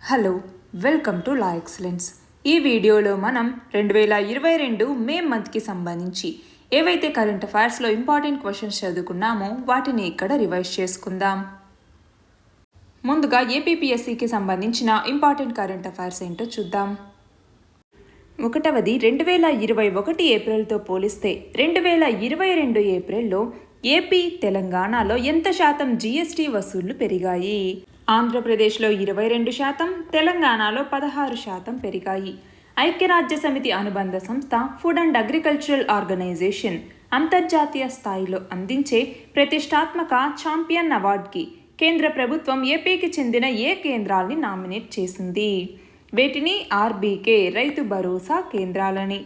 Hello, welcome to law excellence. ఈ వీడియోలో మనం 2022 మే మంత్కి సంబంధించి ఏవైతే కరెంట్ అఫైర్స్లో ఇంపార్టెంట్ క్వశ్చన్స్ చదువుకున్నామో వాటిని ఇక్కడ రివైజ్ చేసుకుందాం. ముందుగా ఏపీపీఎస్సీకి సంబంధించిన ఇంపార్టెంట్ కరెంట్ అఫైర్స్ ఏంటో చూద్దాం. ఒకటవది 2021 ఏప్రిల్తో పోలిస్తే 2022 ఏప్రిల్లో ఏపీ, తెలంగాణలో ఎంత శాతం జీఎస్టీ వసూళ్లు పెరిగాయి? ఆంధ్రప్రదేశ్లో 22%, తెలంగాణలో 16% పెరిగాయి. ఐక్యరాజ్య సమితి అనుబంధ సంస్థ ఫుడ్ అండ్ అగ్రికల్చరల్ ఆర్గనైజేషన్ అంతర్జాతీయ స్థాయిలో అందించే ప్రతిష్టాత్మక ఛాంపియన్ అవార్డుకి కేంద్ర ప్రభుత్వం ఏపీకి చెందిన ఏ కేంద్రాల్ని నామినేట్ చేసింది? వీటిని ఆర్బీకే రైతు భరోసా కేంద్రాలని.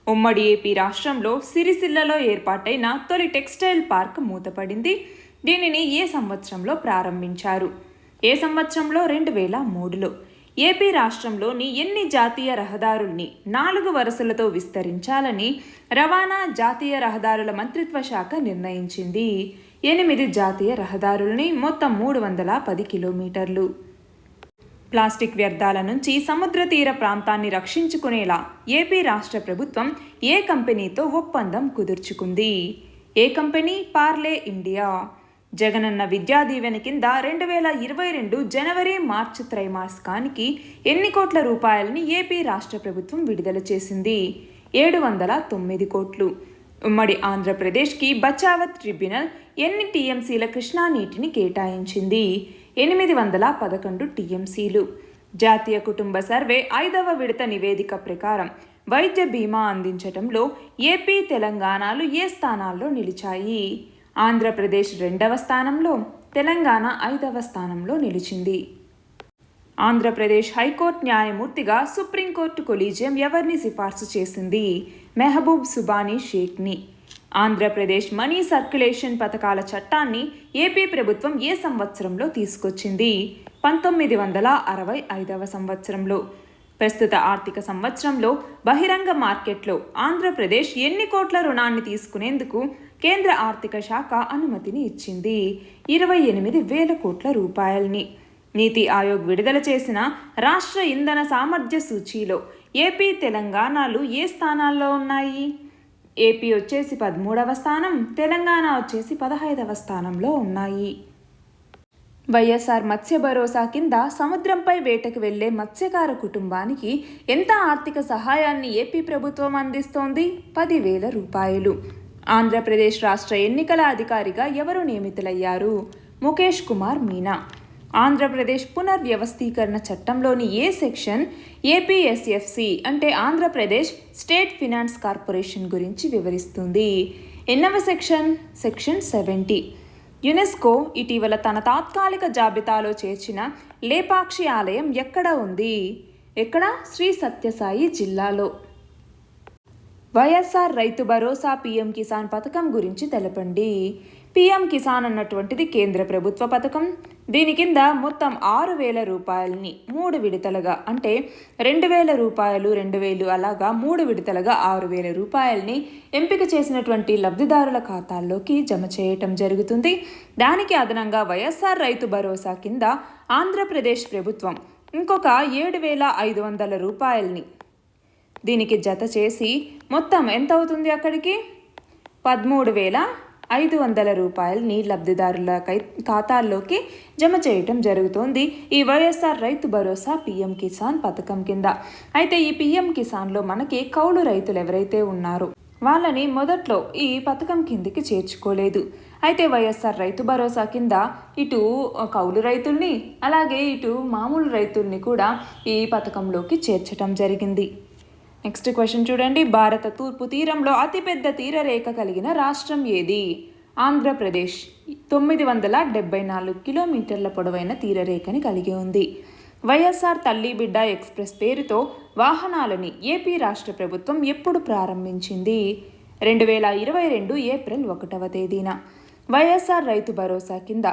ఉమ్మడి ఏపీ రాష్ట్రంలో సిరిసిల్లలో ఏర్పాటైన తొలి టెక్స్టైల్ పార్క్ మూతపడింది. దీనిని ఏ సంవత్సరంలో ప్రారంభించారు? ఏ సంవత్సరంలో? 2003లో. ఏపీ రాష్ట్రంలోని ఎన్ని జాతీయ రహదారుల్ని 4 వరుసలతో విస్తరించాలని రవాణా, జాతీయ రహదారుల మంత్రిత్వ శాఖ నిర్ణయించింది? 8 జాతీయ రహదారుల్ని, మొత్తం 310 కిలోమీటర్లు. ప్లాస్టిక్ వ్యర్థాల నుంచి సముద్ర తీర ప్రాంతాన్ని రక్షించుకునేలా ఏపీ రాష్ట్ర ప్రభుత్వం ఏ కంపెనీతో ఒప్పందం కుదుర్చుకుంది? ఏ కంపెనీ? పార్లే ఇండియా. జగనన్న విద్యా దీవెన కింద 2022 జనవరి మార్చి త్రైమాసికానికి ఎన్ని కోట్ల రూపాయలని ఏపీ రాష్ట్ర ప్రభుత్వం విడుదల చేసింది? 709 కోట్లు. ఉమ్మడి ఆంధ్రప్రదేశ్కి బచావత్ ట్రిబ్యునల్ ఎన్ని టీఎంసీల కృష్ణా నీటిని కేటాయించింది? 811 టీఎంసీలు. జాతీయ కుటుంబ సర్వే 5వ విడత నివేదిక ప్రకారం వైద్య బీమా అందించటంలో ఏపీ, తెలంగాణలు ఏ స్థానాల్లో నిలిచాయి? ఆంధ్రప్రదేశ్ 2వ స్థానంలో, తెలంగాణ 5వ స్థానంలో నిలిచింది. ఆంధ్రప్రదేశ్ హైకోర్టు న్యాయమూర్తిగా సుప్రీంకోర్టు కొలీజియం ఎవరిని సిఫార్సు చేసింది? మెహబూబ్ సుబానీ షేక్ని. ఆంధ్రప్రదేశ్ మనీ సర్క్యులేషన్ పథకాల చట్టాన్ని ఏపీ ప్రభుత్వం ఏ సంవత్సరంలో తీసుకొచ్చింది? 1965వ సంవత్సరంలో. ప్రస్తుత ఆర్థిక సంవత్సరంలో బహిరంగ మార్కెట్లో ఆంధ్రప్రదేశ్ ఎన్ని కోట్ల రుణాన్ని తీసుకునేందుకు కేంద్ర ఆర్థిక శాఖ అనుమతిని ఇచ్చింది? 28,000 కోట్ల రూపాయల్ని. నీతి ఆయోగ్ విడుదల చేసిన రాష్ట్ర ఇంధన సామర్థ్య సూచీలో ఏపీ, తెలంగాణలు ఏ స్థానాల్లో ఉన్నాయి? ఏపీ వచ్చేసి 13వ స్థానం, తెలంగాణ వచ్చేసి 15వ స్థానంలో ఉన్నాయి. వైఎస్ఆర్ మత్స్య భరోసా కింద సముద్రంపై వేటకు వెళ్లే మత్స్యకార కుటుంబానికి ఎంత ఆర్థిక సహాయాన్ని ఏపీ ప్రభుత్వం అందిస్తోంది? 10,000 రూపాయలు. ఆంధ్రప్రదేశ్ రాష్ట్ర ఎన్నికల అధికారిగా ఎవరు నియమితులయ్యారు? ముఖేష్ కుమార్ మీనా. ఆంధ్రప్రదేశ్ పునర్వ్యవస్థీకరణ చట్టంలోని ఏ సెక్షన్ ఏపీఎస్ఎఫ్సి అంటే ఆంధ్రప్రదేశ్ స్టేట్ ఫినాన్స్ కార్పొరేషన్ గురించి వివరిస్తుంది? ఎన్నవ సెక్షన్? సెక్షన్ 70. యునెస్కో ఇటీవల తన తాత్కాలిక జాబితాలో చేర్చిన లేపాక్షి ఆలయం ఎక్కడ ఉంది? ఎక్కడ? శ్రీ సత్యసాయి జిల్లాలో. వైఎస్ఆర్ రైతు భరోసా పీఎం కిసాన్ పథకం గురించి తెలపండి. పీఎం కిసాన్ అన్నటువంటిది కేంద్ర ప్రభుత్వ పథకం. దీని కింద మొత్తం 6,000 రూపాయలని 3 విడతలుగా అంటే 2,000 రూపాయలు, 2,000 అలాగా 3 విడతలుగా 6,000 రూపాయలని ఎంపిక చేసినటువంటి లబ్ధిదారుల ఖాతాల్లోకి జమ చేయటం జరుగుతుంది. దానికి అదనంగా వైఎస్ఆర్ రైతు భరోసా కింద ఆంధ్రప్రదేశ్ ప్రభుత్వం ఇంకొక 7,500 రూపాయలని దీనికి జత చేసి మొత్తం ఎంత అవుతుంది? అక్కడికి 13,500 రూపాయలని లబ్ధిదారుల ఖాతాల్లోకి జమ చేయటం జరుగుతోంది ఈ వైఎస్ఆర్ రైతు భరోసా పీఎం కిసాన్ పథకం కింద. అయితే ఈ పీఎం కిసాన్లో మనకి కౌలు రైతులు ఎవరైతే ఉన్నారో వాళ్ళని మొదట్లో ఈ పథకం కిందికి చేర్చుకోలేదు. అయితే వైఎస్ఆర్ రైతు భరోసా కింద ఇటు కౌలు రైతుల్ని అలాగే ఇటు మామూలు రైతుల్ని కూడా ఈ పథకంలోకి చేర్చటం జరిగింది. నెక్స్ట్ క్వశ్చన్ చూడండి. భారత తూర్పు తీరంలో అతిపెద్ద తీరరేఖ కలిగిన రాష్ట్రం ఏది? ఆంధ్రప్రదేశ్ 974 కిలోమీటర్ల పొడవైన తీరరేఖని కలిగి ఉంది. వైఎస్ఆర్ తల్లి బిడ్డ ఎక్స్ప్రెస్ పేరుతో వాహనాలని ఏపీ రాష్ట్ర ప్రభుత్వం ఎప్పుడు ప్రారంభించింది? 2022 ఏప్రిల్ 1వ తేదీన. వైఎస్ఆర్ రైతు భరోసా కింద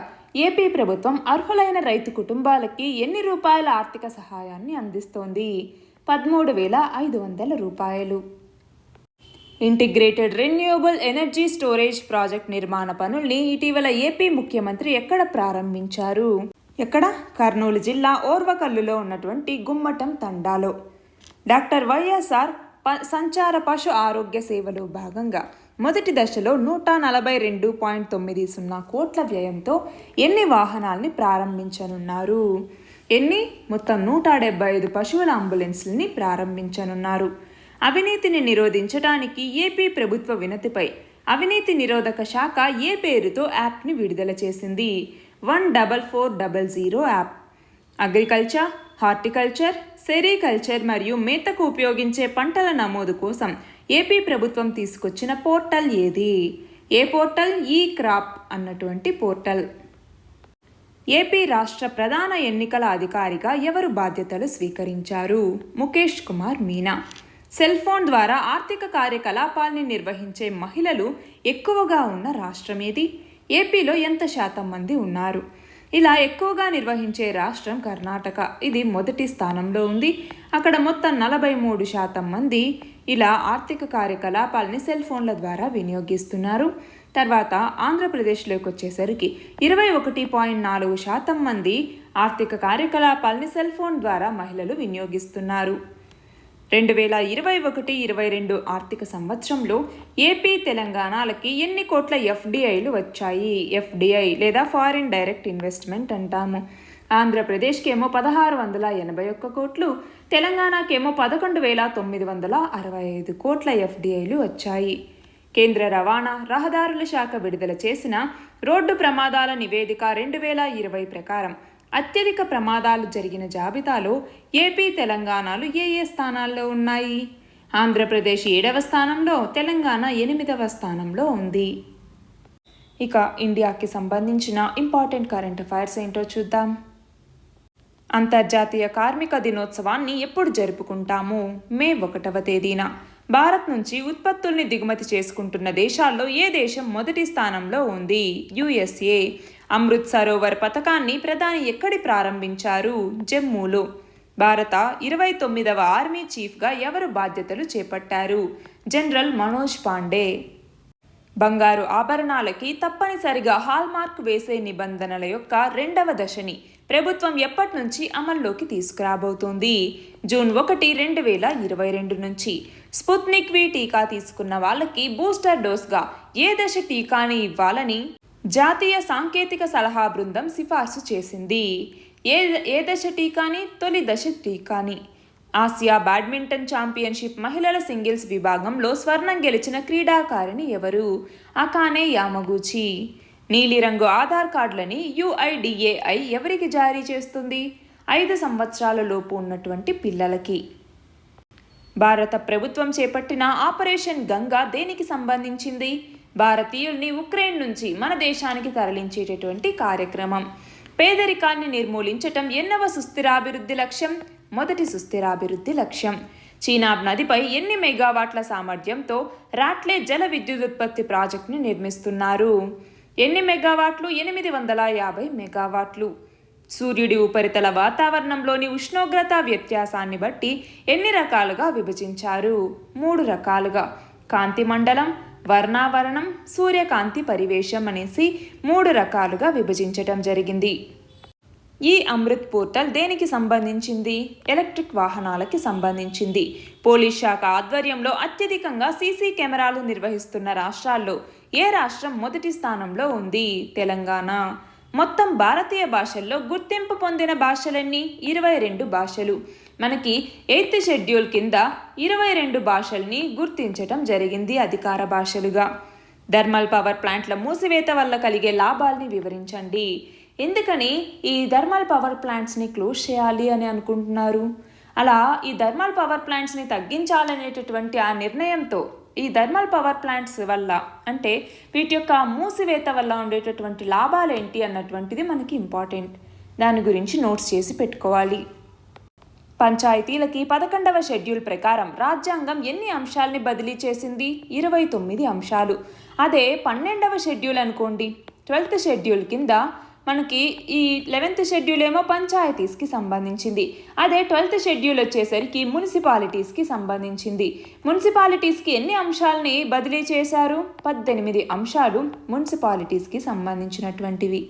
ఏపీ ప్రభుత్వం అర్హులైన రైతు కుటుంబాలకి ఎన్ని రూపాయల ఆర్థిక సహాయాన్ని అందిస్తోంది? 13,500 రూపాయలు. Integrated renewable energy storage project నిర్మాణ పనుల్ని ఇటీవల ఏపీ ముఖ్యమంత్రి ఎక్కడ ప్రారంభించారు? ఎక్కడ? కర్నూలు జిల్లా ఓర్వకల్లులో ఉన్నటువంటి గుమ్మటం తండాలో. డాక్టర్ వైఎస్ఆర్ సంచార పశు ఆరోగ్య సేవలో భాగంగా మొదటి దశలో 142.90 కోట్ల వ్యయంతో ఎన్ని వాహనాల్ని ప్రారంభించనున్నారు? మొత్తం 175 పశువుల అంబులెన్స్లని ప్రారంభించనున్నారు. అవినీతిని నిరోధించడానికి ఏపీ ప్రభుత్వ వినతిపై అవినీతి నిరోధక శాఖ ఏ పేరుతో యాప్ని విడుదల చేసింది? 14400 యాప్. అగ్రికల్చర్, హార్టికల్చర్, సెరికల్చర్ మరియు మేతకు ఉపయోగించే పంటల నమోదు కోసం ఏపీ ప్రభుత్వం తీసుకొచ్చిన పోర్టల్ ఏది? ఏ పోర్టల్? ఈ క్రాప్ అన్నటువంటి పోర్టల్. ఏపీ రాష్ట్ర ప్రధాన ఎన్నికల అధికారిగా ఎవరు బాధ్యతలు స్వీకరించారు? ముఖేష్ కుమార్ మీనా. సెల్ ఫోన్ ద్వారా ఆర్థిక కార్యకలాపాల్ని నిర్వహించే మహిళలు ఎక్కువగా ఉన్న రాష్ట్రం ఏది? ఏపీలో ఎంత శాతం మంది ఉన్నారు? ఇలా ఎక్కువగా నిర్వహించే రాష్ట్రం కర్ణాటక. ఇది మొదటి స్థానంలో ఉంది. అక్కడ మొత్తం 43% మంది ఇలా ఆర్థిక కార్యకలాపాలని సెల్ ఫోన్ల ద్వారా వినియోగిస్తున్నారు. తర్వాత ఆంధ్రప్రదేశ్లోకి వచ్చేసరికి 21.4% మంది ఆర్థిక కార్యకలాపాలని సెల్ ఫోన్ ద్వారా మహిళలు వినియోగిస్తున్నారు. 2021-22 ఆర్థిక సంవత్సరంలో ఏపీ తెలంగాణలకి ఎన్ని కోట్ల ఎఫ్డిఐలు వచ్చాయి? ఎఫ్డిఐ లేదా ఫారిన్ డైరెక్ట్ ఇన్వెస్ట్మెంట్ అంటాము. ఆంధ్రప్రదేశ్కేమో 1681 కోట్లు, తెలంగాణకేమో 11,965 కోట్ల ఎఫ్డిఐలు వచ్చాయి. కేంద్ర రవాణా రహదారుల శాఖ విడుదల చేసిన రోడ్డు ప్రమాదాల నివేదిక 2020 ప్రకారం అత్యధిక ప్రమాదాలు జరిగిన జాబితాలో ఏపీ తెలంగాణలు ఏ స్థానాల్లో ఉన్నాయి? ఆంధ్రప్రదేశ్ 7వ స్థానంలో, తెలంగాణ 8వ స్థానంలో ఉంది. ఇక ఇండియాకి సంబంధించిన ఇంపార్టెంట్ కరెంట్ అఫైర్స్ ఏంటో చూద్దాం. అంతర్జాతీయ కార్మిక దినోత్సవాన్ని ఎప్పుడు జరుపుకుంటాము? మే 1వ తేదీన. భారత్ నుంచి ఉత్పత్తుల్ని దిగుమతి చేసుకుంటున్న దేశాల్లో ఏ దేశం మొదటి స్థానంలో ఉంది? యుఎస్ఏ. అమృత్ సరోవర్ పథకాన్ని ప్రధాని ఎక్కడి ప్రారంభించారు? జమ్మూలో. భారత 29వ ఆర్మీ చీఫ్గా ఎవరు బాధ్యతలు చేపట్టారు? జనరల్ మనోజ్ పాండే. బంగారు ఆభరణాలకి తప్పనిసరిగా హాల్మార్క్ వేసే నిబంధనల యొక్క 2వ దశని ప్రభుత్వం ఎప్పటి నుంచి అమల్లోకి తీసుకురాబోతోంది? జూన్ 1, 2022 నుంచి. స్పుత్నిక్ వి టీకా తీసుకున్న వాళ్ళకి బూస్టర్ డోస్గా ఏ దశ టీకాని ఇవ్వాలని జాతీయ సాంకేతిక సలహా బృందం సిఫార్సు చేసింది? ఏ దశ టీకాని? తొలి దశ టీకాని. ఆసియా బ్యాడ్మింటన్ ఛాంపియన్షిప్ మహిళల సింగిల్స్ విభాగంలో స్వర్ణం గెలిచిన క్రీడాకారిణి ఎవరు? అకానే యామగూచి. నీలిరంగు ఆధార్ కార్డులని UIDAI ఎవరికి జారీ చేస్తుంది? 5 సంవత్సరాల లోపు ఉన్నటువంటి పిల్లలకి. భారత ప్రభుత్వం చేపట్టిన ఆపరేషన్ గంగా దేనికి సంబంధించింది? భారతీయుల్ని ఉక్రెయిన్ నుంచి మన దేశానికి తరలించేటటువంటి కార్యక్రమం. పేదరికాన్ని నిర్మూలించటం ఎన్నవ సుస్థిరాభివృద్ధి లక్ష్యం? మొదటి సుస్థిరాభివృద్ధి లక్ష్యం. చీనాబ్ నదిపై ఎన్ని మెగావాట్ల సామర్థ్యంతో రాట్లే జల విద్యుదుత్పత్తి ప్రాజెక్టుని నిర్మిస్తున్నారు? ఎన్ని మెగావాట్లు? 850 మెగావాట్లు. సూర్యుడి ఉపరితల వాతావరణంలోని ఉష్ణోగ్రత వ్యత్యాసాన్ని బట్టి ఎన్ని రకాలుగా విభజించారు? 3 రకాలుగా. కాంతి మండలం, వర్ణావరణం, సూర్యకాంతి పరివేశం అనేసి 3 రకాలుగా విభజించటం జరిగింది. ఈ అమృత్ పోర్టల్ దేనికి సంబంధించింది? ఎలక్ట్రిక్ వాహనాలకి సంబంధించింది. పోలీస్ శాఖ ఆధ్వర్యంలో అత్యధికంగా సీసీ కెమెరాలు నిర్వహిస్తున్న రాష్ట్రాల్లో ఏ రాష్ట్రం మొదటి స్థానంలో ఉంది? తెలంగాణ. మొత్తం భారతీయ భాషల్లో గుర్తింపు పొందిన భాషలన్నీ 22 భాషలు. మనకి 8th షెడ్యూల్ కింద 22 భాషల్ని గుర్తించటం జరిగింది అధికార భాషలుగా. థర్మల్ పవర్ ప్లాంట్ల మూసివేత వల్ల కలిగే లాభాల్ని వివరించండి. ఎందుకని ఈ థర్మల్ పవర్ ప్లాంట్స్ని క్లోజ్ చేయాలి అని అనుకుంటున్నారు? అలా ఈ థర్మల్ పవర్ ప్లాంట్స్ని తగ్గించాలనేటటువంటి ఆ నిర్ణయంతో ఈ థర్మల్ పవర్ ప్లాంట్స్ వల్ల అంటే వీటి యొక్క మూసివేత వల్ల ఉండేటటువంటి లాభాలు ఏంటి అన్నటువంటిది మనకి ఇంపార్టెంట్. దాని గురించి నోట్స్ చేసి పెట్టుకోవాలి. పంచాయతీలకి 11వ షెడ్యూల్ ప్రకారం రాజ్యాంగం ఎన్ని అంశాలని బదిలీ చేసింది? 29 అంశాలు. అదే 12వ షెడ్యూల్ అనుకోండి, 12th షెడ్యూల్ కింద మనకి ఈ 11th షెడ్యూల్ ఏమో పంచాయతీస్కి సంబంధించింది. అదే 12th షెడ్యూల్ వచ్చేసరికి మున్సిపాలిటీస్కి సంబంధించింది. మున్సిపాలిటీస్కి ఎన్ని అంశాలని బదిలీ చేశారు? 18 అంశాలు మున్సిపాలిటీస్కి సంబంధించినటువంటివి.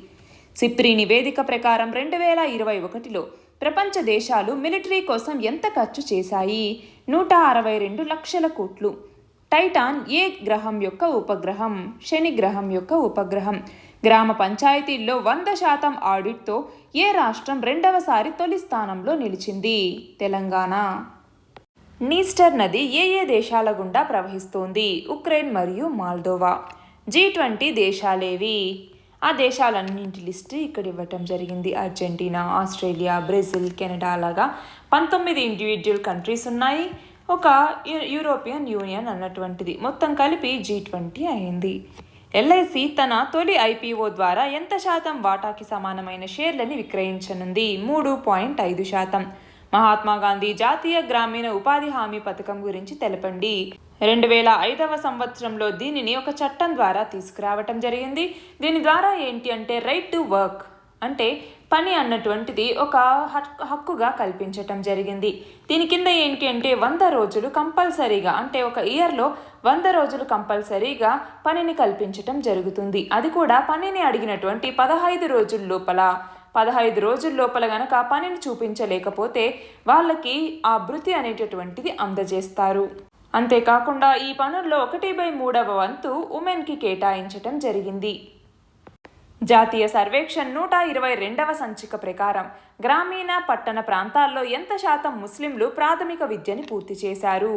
సిప్రి నివేదిక ప్రకారం 2021లో ప్రపంచ దేశాలు మిలిటరీ కోసం ఎంత ఖర్చు చేశాయి? 162 లక్షల కోట్లు. టైటాన్ ఏ గ్రహం యొక్క ఉపగ్రహం? శని గ్రహం యొక్క ఉపగ్రహం. గ్రామ పంచాయతీల్లో 100% ఆడిట్తో ఏ రాష్ట్రం రెండవసారి తొలి స్థానంలో నిలిచింది? తెలంగాణ. నీస్టర్ నది ఏ దేశాల గుండా ప్రవహిస్తోంది? ఉక్రెయిన్ మరియు మాల్దోవా. G20 దేశాలేవి? ఆ దేశాలన్నింటి లిస్టు ఇక్కడ ఇవ్వటం జరిగింది. అర్జెంటీనా, ఆస్ట్రేలియా, బ్రెజిల్, కెనడా లాగా 19 ఇండివిజువల్ కంట్రీస్ ఉన్నాయి. ఒక యూరోపియన్ యూనియన్ అన్నటువంటిది. మొత్తం కలిపి G20 అయింది. LIC తన తొలి IPO ద్వారా ఎంత శాతం వాటాకి సమానమైన షేర్లని విక్రయించనుంది? 3.5%. మహాత్మా గాంధీ జాతీయ గ్రామీణ ఉపాధి హామీ పథకం గురించి తెలపండి. 2005వ సంవత్సరంలో దీనిని ఒక చట్టం ద్వారా తీసుకురావటం జరిగింది. దీని ద్వారా ఏంటి అంటే రైట్ టు వర్క్ అంటే పని అన్నటువంటిది ఒక హక్కుగా కల్పించటం జరిగింది. దీని కింద ఏంటి అంటే 100 రోజులు కంపల్సరీగా అంటే ఒక ఇయర్లో 100 రోజులు కంపల్సరీగా పనిని కల్పించటం జరుగుతుంది. అది కూడా పనిని అడిగినటువంటి 15 రోజుల లోపల 15 రోజుల లోపల గనక పనిని చూపించలేకపోతే వాళ్ళకి ఆ భృతి అనేటటువంటిది అందజేస్తారు. అంతేకాకుండా ఈ పనుల్లో 1/3వ వంతు ఉమెన్కి కేటాయించటం జరిగింది. జాతీయ సర్వేక్షణ్ 122వ సంచిక ప్రకారం గ్రామీణ పట్టణ ప్రాంతాల్లో ఎంత శాతం ముస్లింలు ప్రాథమిక విద్యని పూర్తి చేశారు?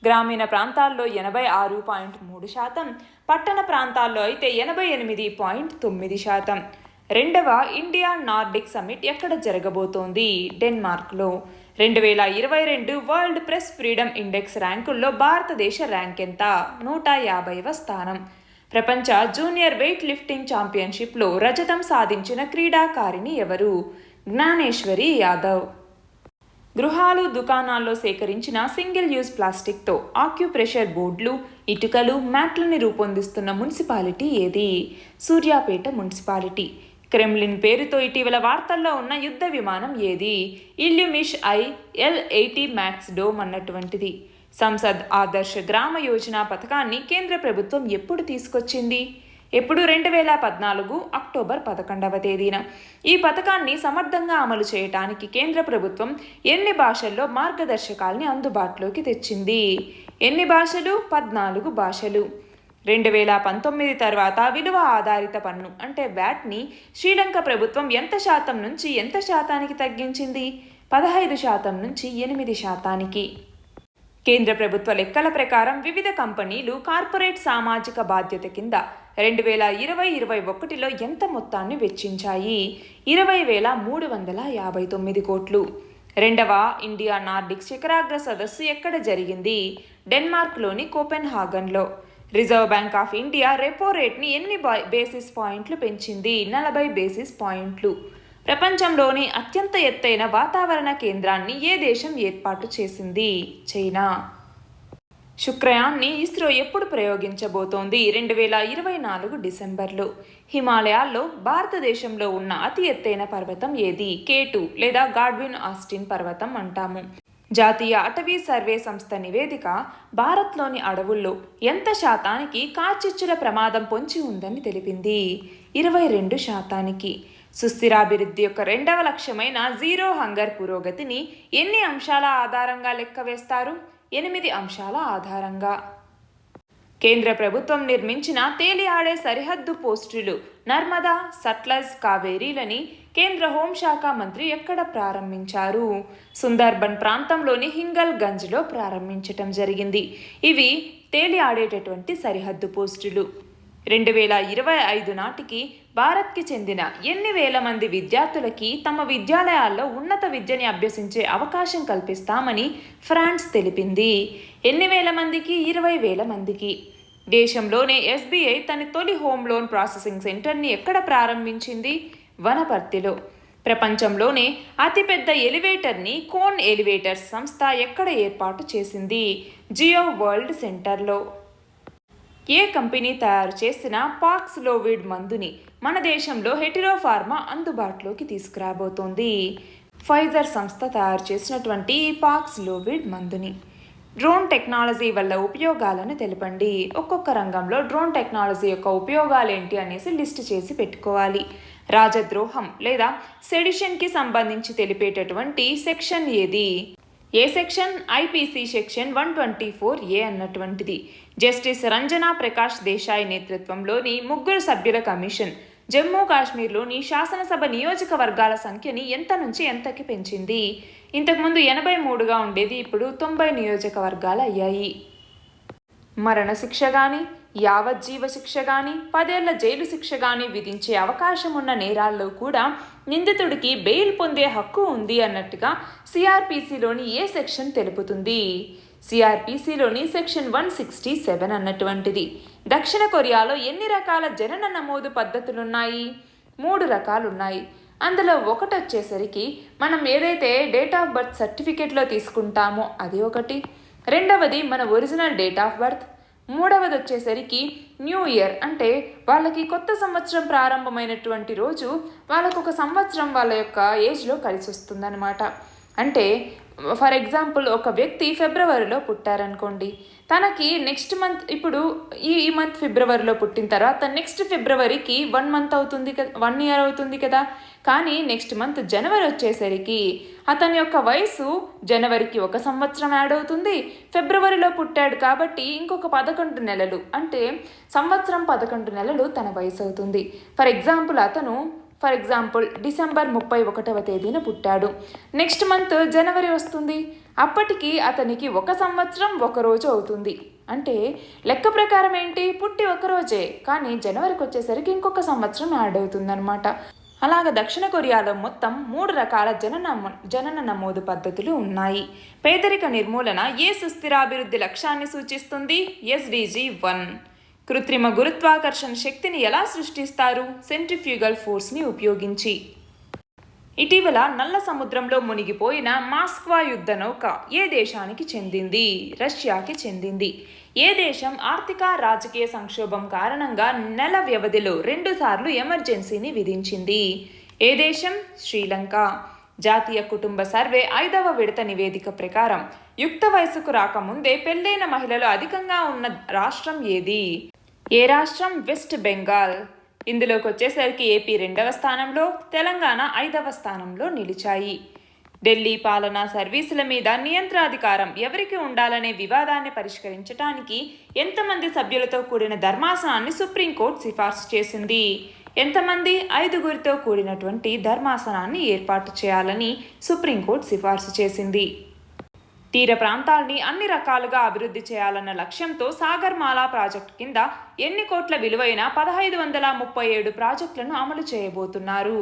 గ్రామీణ ప్రాంతాల్లో 86.3%, పట్టణ ప్రాంతాల్లో అయితే 88.9%. రెండవ ఇండియా నార్డిక్ సమ్మిట్ ఎక్కడ జరగబోతోంది? డెన్మార్క్లో. 2022 వరల్డ్ ప్రెస్ ఫ్రీడమ్ ఇండెక్స్ ర్యాంకుల్లో భారతదేశ ర్యాంక్ ఎంత? 150వ స్థానం. ప్రపంచ జూనియర్ వెయిట్ లిఫ్టింగ్ ఛాంపియన్షిప్లో రజతం సాధించిన క్రీడాకారిణి ఎవరు? జ్ఞానేశ్వరి యాదవ్. గృహాలు, దుకాణాల్లో సేకరించిన సింగిల్ యూజ్ ప్లాస్టిక్తో ఆక్యుప్రెషర్ బోర్డులు, ఇటుకలు, మ్యాట్లని రూపొందిస్తున్న మున్సిపాలిటీ ఏది? సూర్యాపేట మున్సిపాలిటీ. క్రెమ్లిన్ పేరుతో ఇటీవల వార్తల్లో ఉన్న యుద్ధ విమానం ఏది? ఇల్యూమిష్ IL-80 మ్యాక్స్ డోమ్ అన్నటువంటిది. సంసద్ ఆదర్శ్ గ్రామ యోజన పథకాన్ని కేంద్ర ప్రభుత్వం ఎప్పుడు తీసుకొచ్చింది? ఎప్పుడు? 2014 అక్టోబర్ 11వ తేదీన. ఈ పథకాన్ని సమర్థంగా అమలు చేయటానికి కేంద్ర ప్రభుత్వం ఎన్ని భాషల్లో మార్గదర్శకాల్ని అందుబాటులోకి తెచ్చింది? ఎన్ని భాషలు? 14 భాషలు. 2019 తర్వాత విలువ ఆధారిత పన్ను అంటే వ్యాట్ని శ్రీలంక ప్రభుత్వం ఎంత శాతం నుంచి ఎంత శాతానికి తగ్గించింది? 15% నుంచి 8%. కేంద్ర ప్రభుత్వ లెక్కల ప్రకారం వివిధ కంపెనీలు కార్పొరేట్ సామాజిక బాధ్యత కింద 2020-21లో ఎంత మొత్తాన్ని వెచ్చించాయి? 20,359 కోట్లు. రెండవ ఇండియా నార్డిక్ శిఖరాగ్ర సదస్సు ఎక్కడ జరిగింది? డెన్మార్క్లోని కోపెన్హాగన్లో. Reserve bank of India repo రేట్ని ఎన్ని బేసిస్ పాయింట్లు పెంచింది? 40 బేసిస్ పాయింట్లు. ప్రపంచంలోని అత్యంత ఎత్తైన వాతావరణ కేంద్రాన్ని ఏ దేశం ఏర్పాటు చేసింది? చైనా. శుక్రయాన్ని ఇస్రో ఎప్పుడు ప్రయోగించబోతోంది? 2024 డిసెంబర్లో. హిమాలయాల్లో భారతదేశంలో ఉన్న అతి ఎత్తైన పర్వతం ఏది? K2 లేదా గాడ్విన్ ఆస్టిన్ పర్వతం అంటాము. జాతీయ అటవీ సర్వే సంస్థ నివేదిక భారత్లోని అడవుల్లో ఎంత శాతానికి కార్చిచ్చుల ప్రమాదం పొంచి ఉందని తెలిపింది? 22%. సుస్థిరాభివృద్ధి యొక్క రెండవ లక్ష్యమైన జీరో హంగర్ పురోగతిని ఎన్ని అంశాల ఆధారంగా లెక్క వేస్తారు? 8 అంశాల ఆధారంగా. కేంద్ర ప్రభుత్వం నిర్మించిన తేలియాడే సరిహద్దు పోస్టులు నర్మదా, సట్లజ్, కావేరీలని కేంద్ర హోంశాఖ మంత్రి ఎక్కడ ప్రారంభించారు? సుందర్బన్ ప్రాంతంలోని హింగల్ గంజ్లో ప్రారంభించటం జరిగింది. ఇవి తేలియాడేటటువంటి సరిహద్దు పోస్టులు. 2025 నాటికి భారత్కి చెందిన ఎన్ని వేల మంది విద్యార్థులకి తమ విద్యాలయాల్లో ఉన్నత విద్యని అభ్యసించే అవకాశం కల్పిస్తామని ఫ్రాన్స్ తెలిపింది? ఎన్ని వేల మందికి? 20,000 మందికి. దేశంలోనే SBI తన తొలి హోమ్ లోన్ ప్రాసెసింగ్ సెంటర్ని ఎక్కడ ప్రారంభించింది? వనపర్తిలో. ప్రపంచంలోనే అతిపెద్ద ఎలివేటర్ని కోన్ ఎలివేటర్స్ సంస్థ ఎక్కడ ఏర్పాటు చేసింది? జియో వరల్డ్ సెంటర్లో. ఏ కంపెనీ తయారు చేసిన పాక్స్లోవిడ్ మందుని మన దేశంలో హెటిరో ఫార్మా అందుబాటులోకి తీసుకురాబోతోంది? ఫైజర్ సంస్థ తయారు చేసినటువంటి పాక్స్లోవిడ్ మందుని. డ్రోన్ టెక్నాలజీ వల్ల ఉపయోగాలను తెలపండి. ఒక్కొక్క రంగంలో డ్రోన్ టెక్నాలజీ యొక్క ఉపయోగాలు ఏంటి అనేసి లిస్ట్ చేసి పెట్టుకోవాలి. రాజద్రోహం లేదా సెడిషన్కి సంబంధించి తెలిపేటటువంటి సెక్షన్ ఏది? ఏ సెక్షన్? ఐపీసీ సెక్షన్ 124A అన్నటువంటిది. జస్టిస్ రంజనా ప్రకాష్ దేశాయ్ నేతృత్వంలోని 3 సభ్యుల కమిషన్ జమ్మూ కాశ్మీర్లోని శాసనసభ నియోజకవర్గాల సంఖ్యని ఎంత నుంచి ఎంతకి పెంచింది? ఇంతకుముందు 83గా ఉండేది, ఇప్పుడు 90 నియోజకవర్గాలు అయ్యాయి. మరణశిక్ష కానీ, యావజ్జీవ శిక్ష కానీ, 10 ఏళ్ల జైలు శిక్ష కానీ విధించే అవకాశం ఉన్న నేరాల్లో కూడా నిందితుడికి బెయిల్ పొందే హక్కు ఉంది అన్నట్టుగా సిఆర్పిసిలోని ఏ సెక్షన్ తెలుపుతుంది? సిఆర్పిసిలోని సెక్షన్ 167 అన్నటువంటిది. దక్షిణ కొరియాలో ఎన్ని రకాల జనన నమోదు పద్ధతులున్నాయి? 3 రకాలున్నాయి. అందులో ఒకటి వచ్చేసరికి మనం ఏదైతే డేట్ ఆఫ్ బర్త్ సర్టిఫికేట్లో తీసుకుంటామో అది ఒకటి, రెండవది మన ఒరిజినల్ డేట్ ఆఫ్ బర్త్, మూడవది వచ్చేసరికి న్యూ ఇయర్, అంటే వాళ్ళకి కొత్త సంవత్సరం ప్రారంభమైనటువంటి రోజు వాళ్ళకు ఒక సంవత్సరం వాళ్ళ యొక్క ఏజ్లో కలిసి వస్తుందన్నమాట. అంటే ఫర్ ఎగ్జాంపుల్ ఒక వ్యక్తి ఫిబ్రవరిలో పుట్టారనుకోండి, తనకి నెక్స్ట్ మంత్, ఇప్పుడు ఈ మంత్ ఫిబ్రవరిలో పుట్టిన తర్వాత నెక్స్ట్ ఫిబ్రవరికి 1 మంత్ అవుతుంది కదా, 1 ఇయర్ అవుతుంది కదా. కానీ నెక్స్ట్ మంత్ జనవరి వచ్చేసరికి అతని యొక్క వయసు జనవరికి 1 సంవత్సరం యాడ్ అవుతుంది, ఫిబ్రవరిలో పుట్టాడు కాబట్టి ఇంకొక 11 నెలలు, అంటే సంవత్సరం 11 నెలలు తన వయసు అవుతుంది. ఫర్ ఎగ్జాంపుల్ డిసెంబర్ 31వ తేదీన పుట్టాడు, నెక్స్ట్ మంత్ జనవరి వస్తుంది, అప్పటికి అతనికి 1 సంవత్సరం 1 రోజు అవుతుంది. అంటే లెక్క ప్రకారం ఏంటి, పుట్టి 1 రోజే, కానీ జనవరికి వచ్చేసరికి ఇంకొక సంవత్సరం యాడ్ అవుతుందన్నమాట. అలాగ దక్షిణ కొరియాలో మొత్తం 3 రకాల జనన నమోదు పద్ధతులు ఉన్నాయి. పేదరిక నిర్మూలన ఏ సుస్థిరాభివృద్ధి లక్ష్యాన్ని సూచిస్తుంది? SDG 1. కృత్రిమ గురుత్వాకర్షణ శక్తిని ఎలా సృష్టిస్తారు? సెంట్రిఫ్యూగల్ ఫోర్స్ని ఉపయోగించి. ఇటీవల నల్ల సముద్రంలో మునిగిపోయిన మాస్క్వా యుద్ధ నౌక ఏ దేశానికి చెందింది? రష్యాకి చెందింది. ఏ దేశం ఆర్థిక రాజకీయ సంక్షోభం కారణంగా నెల వ్యవధిలో 2 సార్లు ఎమర్జెన్సీని విధించింది? ఏ దేశం? శ్రీలంక. జాతీయ కుటుంబ సర్వే 5వ విడత నివేదిక ప్రకారం యుక్త వయసుకు రాకముందే పెళ్ళైన మహిళలు అధికంగా ఉన్న రాష్ట్రం ఏది? ఏ రాష్ట్రం? వెస్ట్ బెంగాల్. ఇందులోకి వచ్చేసరికి ఏపీ 2వ స్థానంలో, తెలంగాణ 5వ స్థానంలో నిలిచాయి. ఢిల్లీ పాలనా సర్వీసుల మీద నియంత్రాధికారం ఎవరికి ఉండాలనే వివాదాన్ని పరిష్కరించడానికి ఎంతమంది సభ్యులతో కూడిన ధర్మాసనాన్ని సుప్రీంకోర్టు సిఫార్సు చేసింది? ఎంతమంది? 5గురితో కూడినటువంటి ధర్మాసనాన్ని ఏర్పాటు చేయాలని సుప్రీంకోర్టు సిఫార్సు చేసింది. తీర ప్రాంతాల్ని అన్ని రకాలుగా అభివృద్ధి చేయాలన్న లక్ష్యంతో సాగర్మాలా ప్రాజెక్టు కింద ఎన్ని కోట్ల విలువైన 1537 ప్రాజెక్టులను అమలు చేయబోతున్నారు?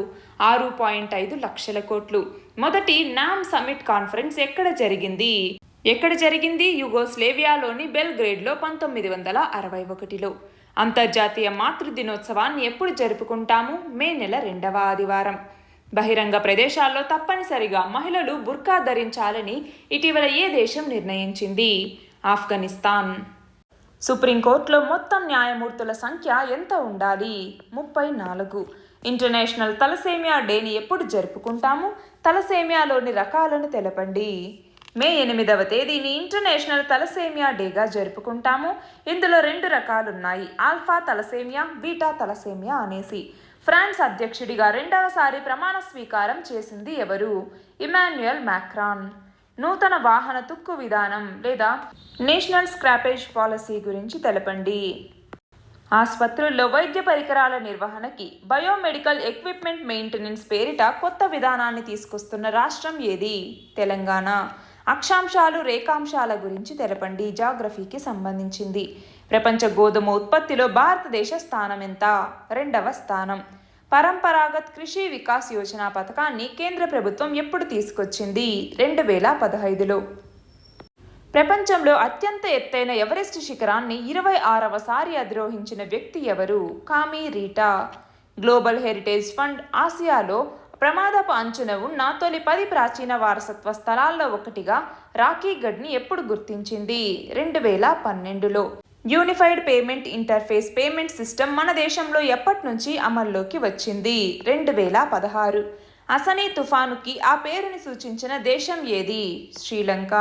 6.5 లక్షల కోట్లు. మొదటి నామ్ సమ్మిట్ కాన్ఫరెన్స్ ఎక్కడ జరిగింది? యుగోస్లేవియాలోని బెల్గ్రేడ్లో 1961లో. అంతర్జాతీయ మాతృ దినోత్సవాన్ని ఎప్పుడు జరుపుకుంటాము? మే నెల 2వ ఆదివారం. బహిరంగ ప్రదేశాల్లో తప్పనిసరిగా మహిళలు బుర్కా ధరించాలని ఇటీవల ఏ దేశం నిర్ణయించింది? ఆఫ్ఘనిస్తాన్. సుప్రీంకోర్టులో మొత్తం న్యాయమూర్తుల సంఖ్య ఎంత ఉండాలి? 34. ఇంటర్నేషనల్ తలసేమియా డేని ఎప్పుడు జరుపుకుంటాము? తలసేమియాలోని రకాలను తెలపండి. మే 8వ తేదీని ఇంటర్నేషనల్ తలసేమియా డేగా జరుపుకుంటాము. ఇందులో 2 రకాలున్నాయి, ఆల్ఫా తలసేమియా, బీటా తలసేమియా అనేసి. ఫ్రాన్స్ అధ్యక్షుడిగా 2వసారి ప్రమాణ స్వీకారం చేసింది ఎవరు? ఇమాన్యుయల్ మ్యాక్రాన్. నూతన వాహన తుక్కు విధానం లేదా నేషనల్ స్క్రాపేజ్ పాలసీ గురించి తెలపండి. ఆసుపత్రుల్లో వైద్య పరికరాల నిర్వహణకి బయోమెడికల్ ఎక్విప్మెంట్ మెయింటెనెన్స్ పేరిట కొత్త విధానాన్ని తీసుకొస్తున్న రాష్ట్రం ఏది? తెలంగాణ. అక్షాంశాలు, రేఖాంశాల గురించి తెలపండి. జాగ్రఫీకి సంబంధించింది. ప్రపంచ గోధుమ ఉత్పత్తిలో భారతదేశ స్థానం ఎంత? 2వ స్థానం. పరంపరాగత్ కృషి వికాస్ యోజన పథకాన్ని కేంద్ర ప్రభుత్వం ఎప్పుడు తీసుకొచ్చింది? 2015లో. ప్రపంచంలో అత్యంత ఎత్తైన ఎవరెస్ట్ శిఖరాన్ని 26వసారి అధిరోహించిన వ్యక్తి ఎవరు? కామి రీటా. గ్లోబల్ హెరిటేజ్ ఫండ్ ఆసియాలో ప్రమాదపు అంచున ఉన్న తొలి 10 ప్రాచీన వారసత్వ స్థలాల్లో ఒకటిగా రాకీగఢ్ని ఎప్పుడు గుర్తించింది? 2012లో. Unified payment interface payment system మన దేశంలో ఎప్పటి నుంచి అమల్లోకి వచ్చింది? 2016. అసనీ తుఫానుకి ఆ పేరుని సూచించిన దేశం ఏది? శ్రీలంక.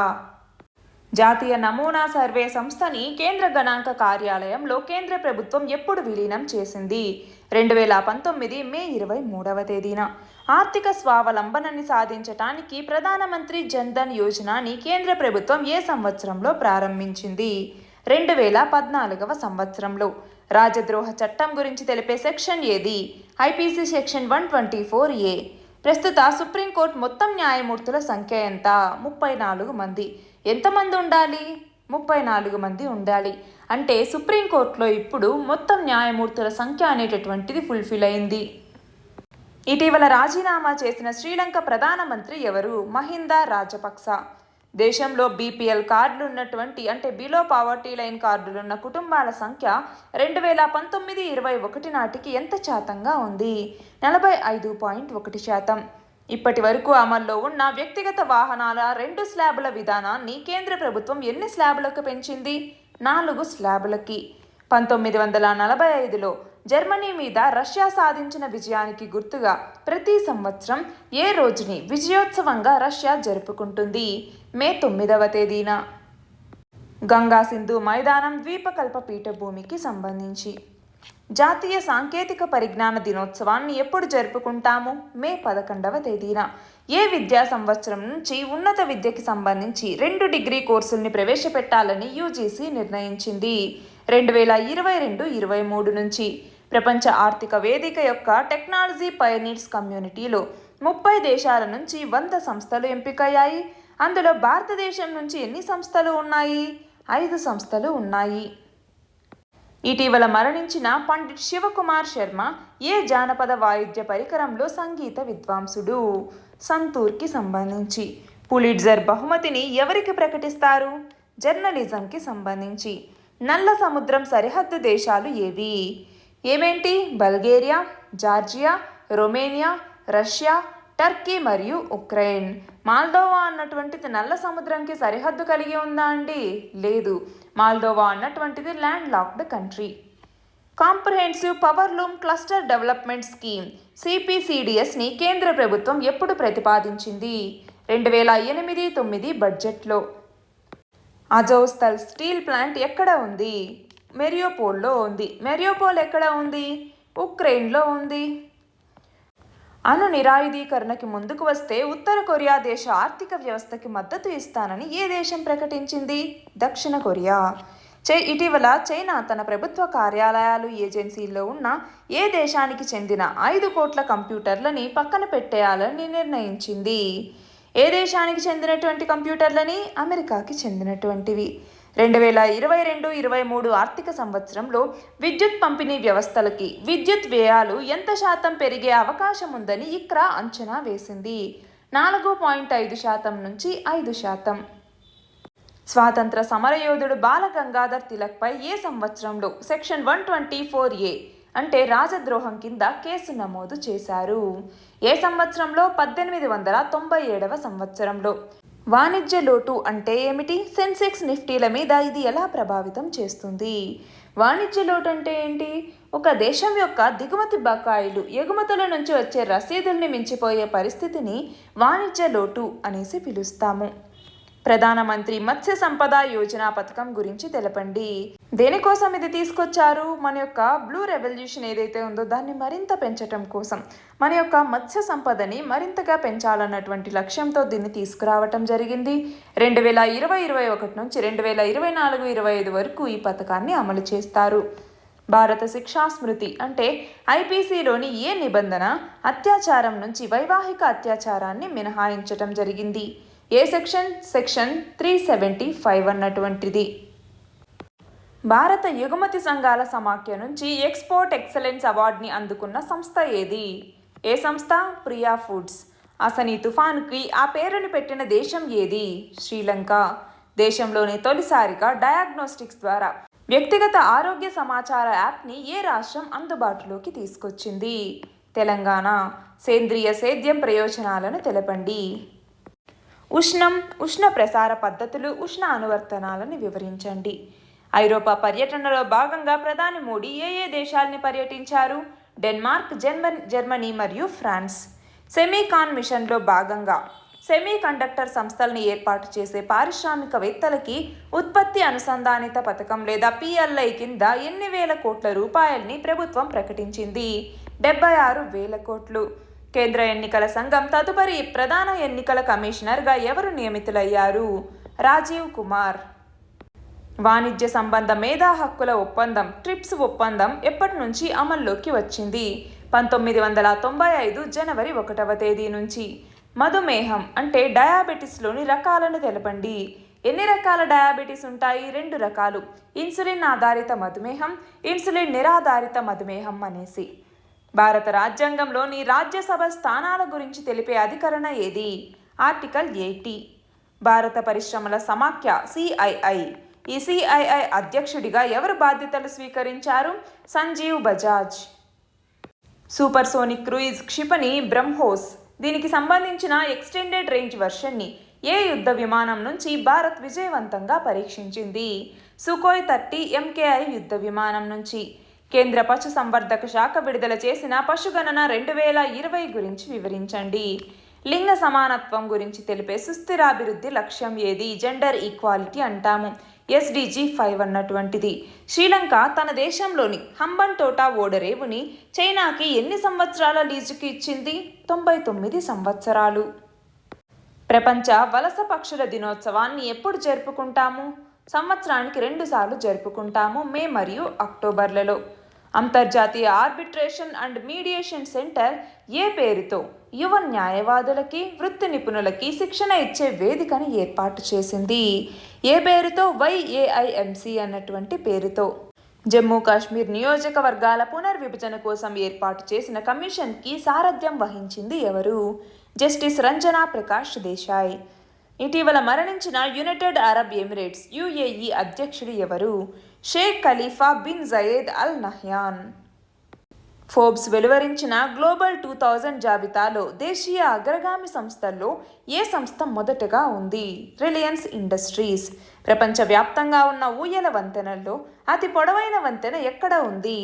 జాతీయ నమూనా సర్వే సంస్థని కేంద్ర గణాంక కార్యాలయంలో కేంద్ర ప్రభుత్వం ఎప్పుడు విలీనం చేసింది? 2019 మే 23వ తేదీన. ఆర్థిక స్వావలంబనని సాధించటానికి ప్రధానమంత్రి జన్ధన్ యోజనని కేంద్ర ప్రభుత్వం ఏ సంవత్సరంలో ప్రారంభించింది? 2014వ సంవత్సరంలో. రాజద్రోహ చట్టం గురించి తెలిపే సెక్షన్ ఏది? IPC section 124A. ప్రస్తుత సుప్రీంకోర్టు మొత్తం న్యాయమూర్తుల సంఖ్య ఎంత? 34 మంది. ఎంతమంది ఉండాలి? 34 మంది ఉండాలి. అంటే సుప్రీంకోర్టులో ఇప్పుడు మొత్తం న్యాయమూర్తుల సంఖ్య అనేటటువంటిది ఫుల్ఫిల్ అయింది. ఇటీవల రాజీనామా చేసిన శ్రీలంక ప్రధానమంత్రి ఎవరు? మహిందా రాజపక్స. దేశంలో బీపీఎల్ కార్డులు ఉన్నటువంటి అంటే బిలో పావర్టీ లైన్ కార్డులున్న కుటుంబాల సంఖ్య 2019-21 నాటికి ఎంత శాతంగా ఉంది? 45.1%. ఇప్పటి వరకు అమల్లో ఉన్న వ్యక్తిగత వాహనాల 2 స్లాబుల విధానాన్ని కేంద్ర ప్రభుత్వం ఎన్ని స్లాబులకు పెంచింది? 4 స్లాబులకి. 1945లో జర్మనీ మీద రష్యా సాధించిన విజయానికి గుర్తుగా ప్రతి సంవత్సరం ఏ రోజుని విజయోత్సవంగా రష్యా జరుపుకుంటుంది? మే 9వ తేదీన. గంగా సింధు మైదానం ద్వీపకల్ప పీఠభూమికి సంబంధించి జాతీయ సాంకేతిక పరిజ్ఞాన దినోత్సవాన్ని ఎప్పుడు జరుపుకుంటాము? మే 11వ తేదీన. ఏ విద్యా సంవత్సరం నుంచి ఉన్నత విద్యకి సంబంధించి 2 డిగ్రీ కోర్సుల్ని ప్రవేశపెట్టాలని యూజీసీ నిర్ణయించింది? 2022-23 నుంచి. ప్రపంచ ఆర్థిక వేదిక యొక్క టెక్నాలజీ పయనీర్స్ కమ్యూనిటీలో 30 దేశాల నుంచి 100 సంస్థలు ఎంపికయ్యాయి. అందులో భారతదేశం నుంచి ఎన్ని సంస్థలు ఉన్నాయి? 5 సంస్థలు ఉన్నాయి. ఇటీవల మరణించిన పండిట్ శివకుమార్ శర్మ ఏ జానపద వాయిద్య పరికరంలో సంగీత విద్వాంసుడు? సంతూర్కి సంబంధించి. పులిట్జర్ బహుమతిని ఎవరికి ప్రకటిస్తారు? జర్నలిజంకి సంబంధించి. నల్ల సముద్రం సరిహద్దు దేశాలు ఏవి? ఏమేంటి? Bulgaria, Georgia, Romania, Russia, Turkey మరియు ఉక్రెయిన్. మాల్దోవా అన్నటువంటిది నల్ల సముద్రంకి సరిహద్దు కలిగి ఉందా అండి? లేదు. మాల్దోవా అన్నటువంటిది landlocked country. Comprehensive power loom cluster development scheme CPCDSని కేంద్ర ప్రభుత్వం ఎప్పుడు ప్రతిపాదించింది? 2008-9 బడ్జెట్లో. అజోస్తల్ స్టీల్ ప్లాంట్ ఎక్కడ ఉంది? మెరియోపోల్లో ఉంది. మెరియోపోల్ ఎక్కడ ఉంది? ఉక్రెయిన్లో ఉంది. అణు నిరాయుధీకరణకి ముందుకు వస్తే ఉత్తర కొరియా దేశ ఆర్థిక వ్యవస్థకి మద్దతు ఇస్తానని ఏ దేశం ప్రకటించింది? దక్షిణ కొరియా. ఇటీవల చైనా తన ప్రభుత్వ కార్యాలయాలు ఏజెన్సీల్లో ఉన్న ఏ దేశానికి చెందిన 5 కోట్ల కంప్యూటర్లని పక్కన పెట్టేయాలని నిర్ణయించింది? ఏ దేశానికి చెందినటువంటి కంప్యూటర్లని? అమెరికాకి చెందినటువంటివి. 2022-23 ఆర్థిక సంవత్సరంలో విద్యుత్ పంపిణీ వ్యవస్థలకి విద్యుత్ వ్యయాలు ఎంత శాతం పెరిగే అవకాశం ఉందని ఇక్రా అంచనా వేసింది? 4.5% నుంచి 5%. స్వాతంత్ర సమరయోధుడు బాల గంగాధర్ తిలక్పై ఏ సంవత్సరంలో సెక్షన్ 124A అంటే రాజద్రోహం కింద కేసు నమోదు చేశారు? ఏ సంవత్సరంలో? 1897వ సంవత్సరంలో. వాణిజ్య లోటు అంటే ఏమిటి? సెన్సెక్స్ నిఫ్టీల మీద ఇది ఎలా ప్రభావితం చేస్తుంది? వాణిజ్య లోటు అంటే ఏంటి? ఒక దేశం యొక్క దిగుమతి బకాయిలు ఎగుమతుల నుంచి వచ్చే రసీదుల్ని మించిపోయే పరిస్థితిని వాణిజ్య లోటు అనేసి పిలుస్తాము. ప్రధానమంత్రి మత్స్య సంపద యోజన పథకం గురించి తెలపండి. దేనికోసం ఇది తీసుకొచ్చారు? మన యొక్క బ్లూ రెవల్యూషన్ ఏదైతే ఉందో దాన్ని మరింత పెంచటం కోసం, మన యొక్క మత్స్య సంపదని మరింతగా పెంచాలన్నటువంటి లక్ష్యంతో దీన్ని తీసుకురావటం జరిగింది. 2020-21 నుంచి 2024-25 వరకు ఈ పథకాన్ని అమలు చేస్తారు. భారత శిక్షా స్మృతి అంటే ఐపీసీలోని ఏ నిబంధన అత్యాచారం నుంచి వైవాహిక అత్యాచారాన్ని మినహాయించటం జరిగింది? ఏ సెక్షన్? సెక్షన్ 375 అన్నటువంటిది. భారత ఎగుమతి సంఘాల సమాఖ్య నుంచి ఎక్స్పోర్ట్ ఎక్సలెన్స్ అవార్డుని అందుకున్న సంస్థ ఏది? ఏ సంస్థ? ప్రియా ఫుడ్స్. అసనీ తుఫానుకి ఆ పేరుని పెట్టిన దేశం ఏది? శ్రీలంక. దేశంలోనే తొలిసారిగా డయాగ్నోస్టిక్స్ ద్వారా వ్యక్తిగత ఆరోగ్య సమాచార యాప్ని ఏ రాష్ట్రం అందుబాటులోకి తీసుకొచ్చింది? తెలంగాణ. సేంద్రియ సేద్యం ప్రయోజనాలను తెలపండి. ఉష్ణ ప్రసార పద్ధతులు, ఉష్ణ అనువర్తనాలను వివరించండి. ఐరోపా పర్యటనలో భాగంగా ప్రధాని మోడీ ఏ దేశాలని పర్యటించారు? డెన్మార్క్, జర్మనీ మరియు ఫ్రాన్స్. సెమీకాన్ మిషన్లో భాగంగా సెమీ కండక్టర్ సంస్థలను ఏర్పాటు చేసే పారిశ్రామికవేత్తలకి ఉత్పత్తి అనుసంధానిత పథకం లేదా PLI కింద ఎన్ని వేల కోట్ల రూపాయల్ని ప్రభుత్వం ప్రకటించింది? 76,000 కోట్లు. కేంద్ర ఎన్నికల సంఘం తదుపరి ప్రధాన ఎన్నికల కమిషనర్గా ఎవరు నియమితులయ్యారు? రాజీవ్ కుమార్. వాణిజ్య సంబంధ మేధా హక్కుల ఒప్పందం ట్రిప్స్ ఒప్పందం ఎప్పటి నుంచి అమల్లోకి వచ్చింది? 1995 జనవరి 1వ తేదీ నుంచి. మధుమేహం అంటే డయాబెటిస్లోని రకాలను తెలపండి. ఎన్ని రకాల డయాబెటీస్ ఉంటాయి? 2 రకాలు, ఇన్సులిన్ ఆధారిత మధుమేహం, ఇన్సులిన్ నిరాధారిత మధుమేహం అనేసి. భారత రాజ్యాంగంలోని రాజ్యసభ స్థానాల గురించి తెలిపే అధికరణ ఏది? ఆర్టికల్ 80. భారత పరిశ్రమల సమాఖ్య CII. ఈ CII అధ్యక్షుడిగా ఎవరు బాధ్యతలు స్వీకరించారు? సంజీవ్ బజాజ్. సూపర్సోనిక్ క్రూయిజ్ క్షిపణి బ్రహ్మోస్ దీనికి సంబంధించిన ఎక్స్టెండెడ్ రేంజ్ వర్షన్ని ఏ యుద్ధ విమానం నుంచి భారత్ విజయవంతంగా పరీక్షించింది? సుఖోయ్ 30 MKI యుద్ధ విమానం నుంచి. కేంద్ర పశు సంవర్ధక శాఖ విడుదల చేసిన పశుగణన 2020 గురించి వివరించండి. లింగ సమానత్వం గురించి తెలిపే సుస్థిరాభివృద్ధి లక్ష్యం ఏది? జెండర్ ఈక్వాలిటీ అంటాము. SDG 5 అన్నటువంటిది. శ్రీలంక తన దేశంలోని హంబన్టోటా ఓడరేవుని చైనాకి ఎన్ని సంవత్సరాల లీజుకి ఇచ్చింది? 99 సంవత్సరాలు. ప్రపంచ వలస పక్షుల దినోత్సవాన్ని ఎప్పుడు జరుపుకుంటాము? సంవత్సరానికి 2 సార్లు జరుపుకుంటాము, మే మరియు అక్టోబర్లలో. అంతర్జాతీయ ఆర్బిట్రేషన్ అండ్ మీడియేషన్ సెంటర్ ఏ పేరుతో యువ న్యాయవాదులకి, వృత్తి నిపుణులకి శిక్షణ ఇచ్చే వేదికని ఏర్పాటు చేసింది? ఏ పేరుతో? YAIMC అన్నటువంటి పేరుతో. జమ్మూ కాశ్మీర్ నియోజకవర్గాల పునర్విభజన కోసం ఏర్పాటు చేసిన కమిషన్కి సారథ్యం వహించింది ఎవరు? జస్టిస్ రంజనా ప్రకాష్ దేశాయ్. ఇటీవల మరణించిన యునైటెడ్ అరబ్ ఎమిరేట్స్ UAE అధ్యక్షుడు ఎవరు? Sheikh Khalifa bin Zayed Al Nahyan. Forbes వెలువరించిన గ్లోబల్ 2000 జాబితాలో దేశీయ అగ్రగామి సంస్థల్లో ఏ సంస్థ మొదటగా ఉంది? రిలయన్స్ ఇండస్ట్రీస్. ప్రపంచవ్యాప్తంగా ఉన్న ఊయల వంతెనల్లో అతి పొడవైన వంతెన ఎక్కడ ఉంది?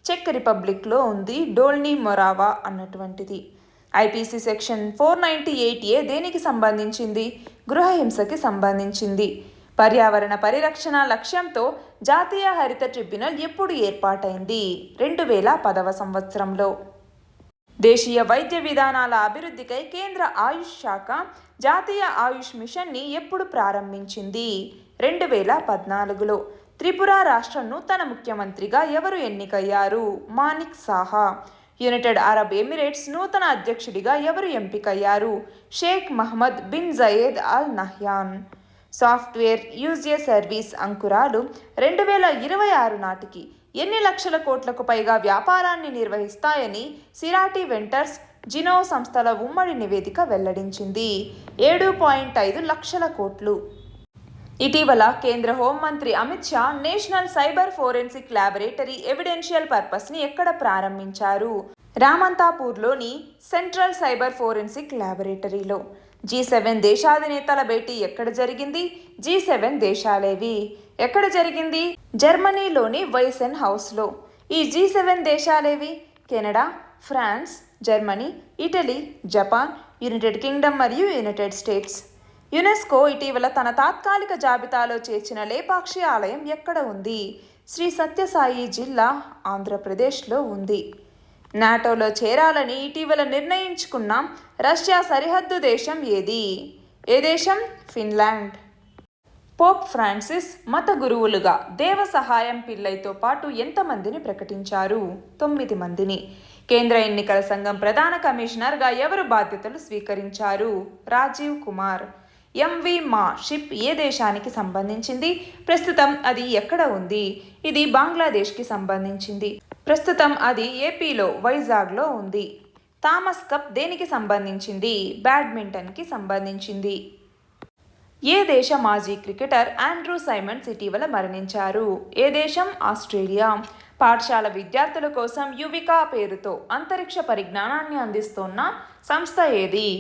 చెక్ రిపబ్లిక్లో ఉంది, డోల్నీ మొరావా అన్నటువంటిది. IPC సెక్షన్ 498A దేనికి సంబంధించింది? గృహహింసకి సంబంధించింది. పర్యావరణ పరిరక్షణ లక్ష్యంతో జాతీయ హరిత ట్రిబ్యునల్ ఎప్పుడు ఏర్పాటైంది? 2010వ సంవత్సరంలో. దేశీయ వైద్య విధానాల అభివృద్ధికై కేంద్ర ఆయుష్ శాఖ జాతీయ ఆయుష్ మిషన్ని ఎప్పుడు ప్రారంభించింది? 2014లో. త్రిపుర రాష్ట్ర నూతన ముఖ్యమంత్రిగా ఎవరు ఎన్నికయ్యారు? Manik Saha. United Arab Emirates నూతన అధ్యక్షుడిగా ఎవరు ఎంపికయ్యారు? Sheikh Mohamed bin Zayed Al Nahyan. Software use a service అంకురాలు 2026 నాటికి ఎన్ని లక్షల కోట్లకు పైగా వ్యాపారాన్ని నిర్వహిస్తాయని సిరాటి వెంటర్స్, జినో సంస్థల ఉమ్మడి నివేదిక వెల్లడించింది. 7.5 లక్షల కోట్లు. ఇటీవల కేంద్ర హోంమంత్రి Amit Shah national cyber forensic laboratory evidential పర్పస్ని ఎక్కడ ప్రారంభించారు? రామంతాపూర్లోని సెంట్రల్ సైబర్ ఫోరెన్సిక్ ల్యాబొరేటరీలో. G7 దేశాధినేతల భేటీ ఎక్కడ జరిగింది? G7 దేశాలేవి? ఎక్కడ జరిగింది? జర్మనీలోని వైసెన్ హౌస్లో. ఈ G7 దేశాలేవి? Canada, France, Germany, Italy, Japan, United Kingdom మరియు యునైటెడ్ స్టేట్స్. యునెస్కో ఇటీవల తన తాత్కాలిక జాబితాలో చేర్చిన లేపాక్షి ఆలయం ఎక్కడ ఉంది? శ్రీ సత్యసాయి జిల్లా, ఆంధ్రప్రదేశ్లో ఉంది. నాటోలో చేరాలని ఇటీవల నిర్ణయించుకున్న రష్యా సరిహద్దు దేశం ఏది? ఏ దేశం? ఫిన్లాండ్. పోప్ ఫ్రాన్సిస్ మత గురువులుగా దేవ సహాయం పిల్లైతో పాటు ఎంతమందిని ప్రకటించారు? 9 మందిని. కేంద్ర ఎన్నికల సంఘం ప్రధాన కమిషనర్గా ఎవరు బాధ్యతలు స్వీకరించారు? రాజీవ్ కుమార్. MV మా షిప్ ఏ దేశానికి సంబంధించింది? ప్రస్తుతం అది ఎక్కడ ఉంది? ఇది బంగ్లాదేశ్కి సంబంధించింది. ప్రస్తుతం అది ఏపీలో వైజాగ్లో ఉంది. థామస్ కప్ దేనికి సంబంధించింది? బ్యాడ్మింటన్కి సంబంధించింది. ఏ దేశ మాజీ క్రికెటర్ ఆండ్రూ సైమండ్స్ ఇటీవల మరణించారు? ఏ దేశం? ఆస్ట్రేలియా. పాఠశాల విద్యార్థుల కోసం యువిక పేరుతో అంతరిక్ష పరిజ్ఞానాన్ని అందిస్తున్న సంస్థ ఏది?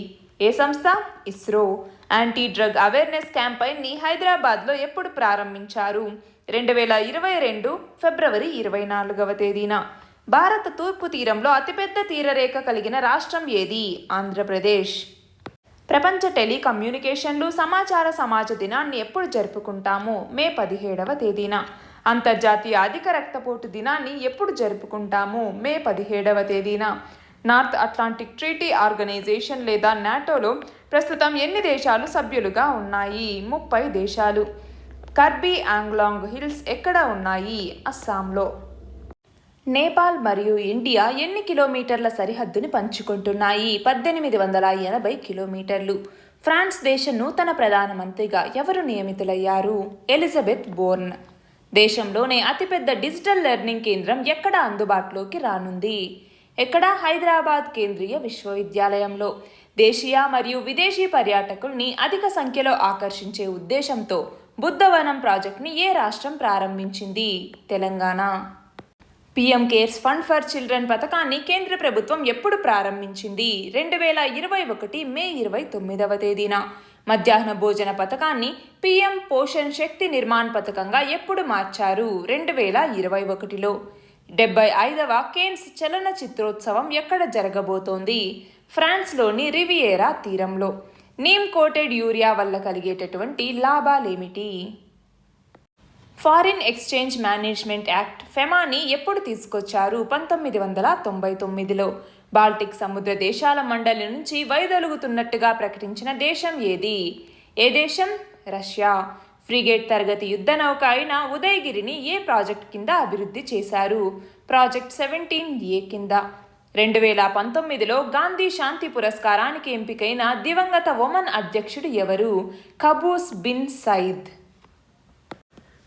ఏ సంస్థ? ISRO. Anti drug awareness campaign హైదరాబాద్లో ఎప్పుడు ప్రారంభించారు? 2022 ఫిబ్రవరి 24వ తేదీన. భారత తూర్పు తీరంలో అతిపెద్ద తీరరేఖ కలిగిన రాష్ట్రం ఏది? ఆంధ్రప్రదేశ్. ప్రపంచ టెలికమ్యూనికేషన్లు సమాచార సమాజ దినాన్ని ఎప్పుడు జరుపుకుంటాము? మే 17వ తేదీన. అంతర్జాతీయ అధిక రక్తపోటు దినాన్ని ఎప్పుడు జరుపుకుంటాము? మే 17వ తేదీన. నార్త్ అట్లాంటిక్ ట్రీటీ ఆర్గనైజేషన్ లేదా నాటోలో ప్రస్తుతం ఎన్ని దేశాలు సభ్యులుగా ఉన్నాయి? 30 దేశాలు. కర్బీ ఆంగ్లాంగ్ హిల్స్ ఎక్కడ ఉన్నాయి? అస్సాంలో. నేపాల్ మరియు ఇండియా ఎన్ని కిలోమీటర్ల సరిహద్దుని పంచుకుంటున్నాయి? 1880 కిలోమీటర్లు. ఫ్రాన్స్ దేశ నూతన ప్రధానమంత్రిగా ఎవరు నియమితులయ్యారు? Elizabeth Born. దేశంలోనే అతిపెద్ద డిజిటల్ లెర్నింగ్ కేంద్రం ఎక్కడ అందుబాటులోకి రానుంది? ఎక్కడ? హైదరాబాద్ కేంద్రీయ విశ్వవిద్యాలయంలో. దేశీయ మరియు విదేశీ పర్యాటకుల్ని అధిక సంఖ్యలో ఆకర్షించే ఉద్దేశంతో బుద్ధవనం ప్రాజెక్టుని ఏ రాష్ట్రం ప్రారంభించింది? Telangana. PM cares fund for children పథకాన్ని కేంద్ర ప్రభుత్వం ఎప్పుడు ప్రారంభించింది? 2021 మే 29వ తేదీన. మధ్యాహ్న భోజన పథకాన్ని పీఎం పోషణ్ శక్తి నిర్మాణ్ పథకంగా ఎప్పుడు మార్చారు? 2021లో. 75వ కేన్స్ చలన చిత్రోత్సవం ఎక్కడ జరగబోతోంది? ఫ్రాన్స్లోని రివియేరా తీరంలో. నీమ్ కోటెడ్ యూరియా వల్ల కలిగేటటువంటి లాభాలేమిటి? ఫారిన్ ఎక్స్చేంజ్ మేనేజ్మెంట్ యాక్ట్ ఫెమాని ఎప్పుడు తీసుకొచ్చారు? 1999లో. బాల్టిక్ సముద్ర దేశాల మండలి నుంచి వైదొలుగుతున్నట్టుగా ప్రకటించిన దేశం ఏది? ఏ దేశం? రష్యా. ఫ్రిగేట్ తరగతి యుద్ధ నౌక అయిన ఉదయగిరిని ఏ ప్రాజెక్ట్ కింద అభివృద్ధి చేశారు? ప్రాజెక్ట్ 17A కింద. 2019లో గాంధీ శాంతి పురస్కారానికి ఎంపికైన దివంగత ఒమన్ అధ్యక్షుడు ఎవరు? Qaboos bin Said.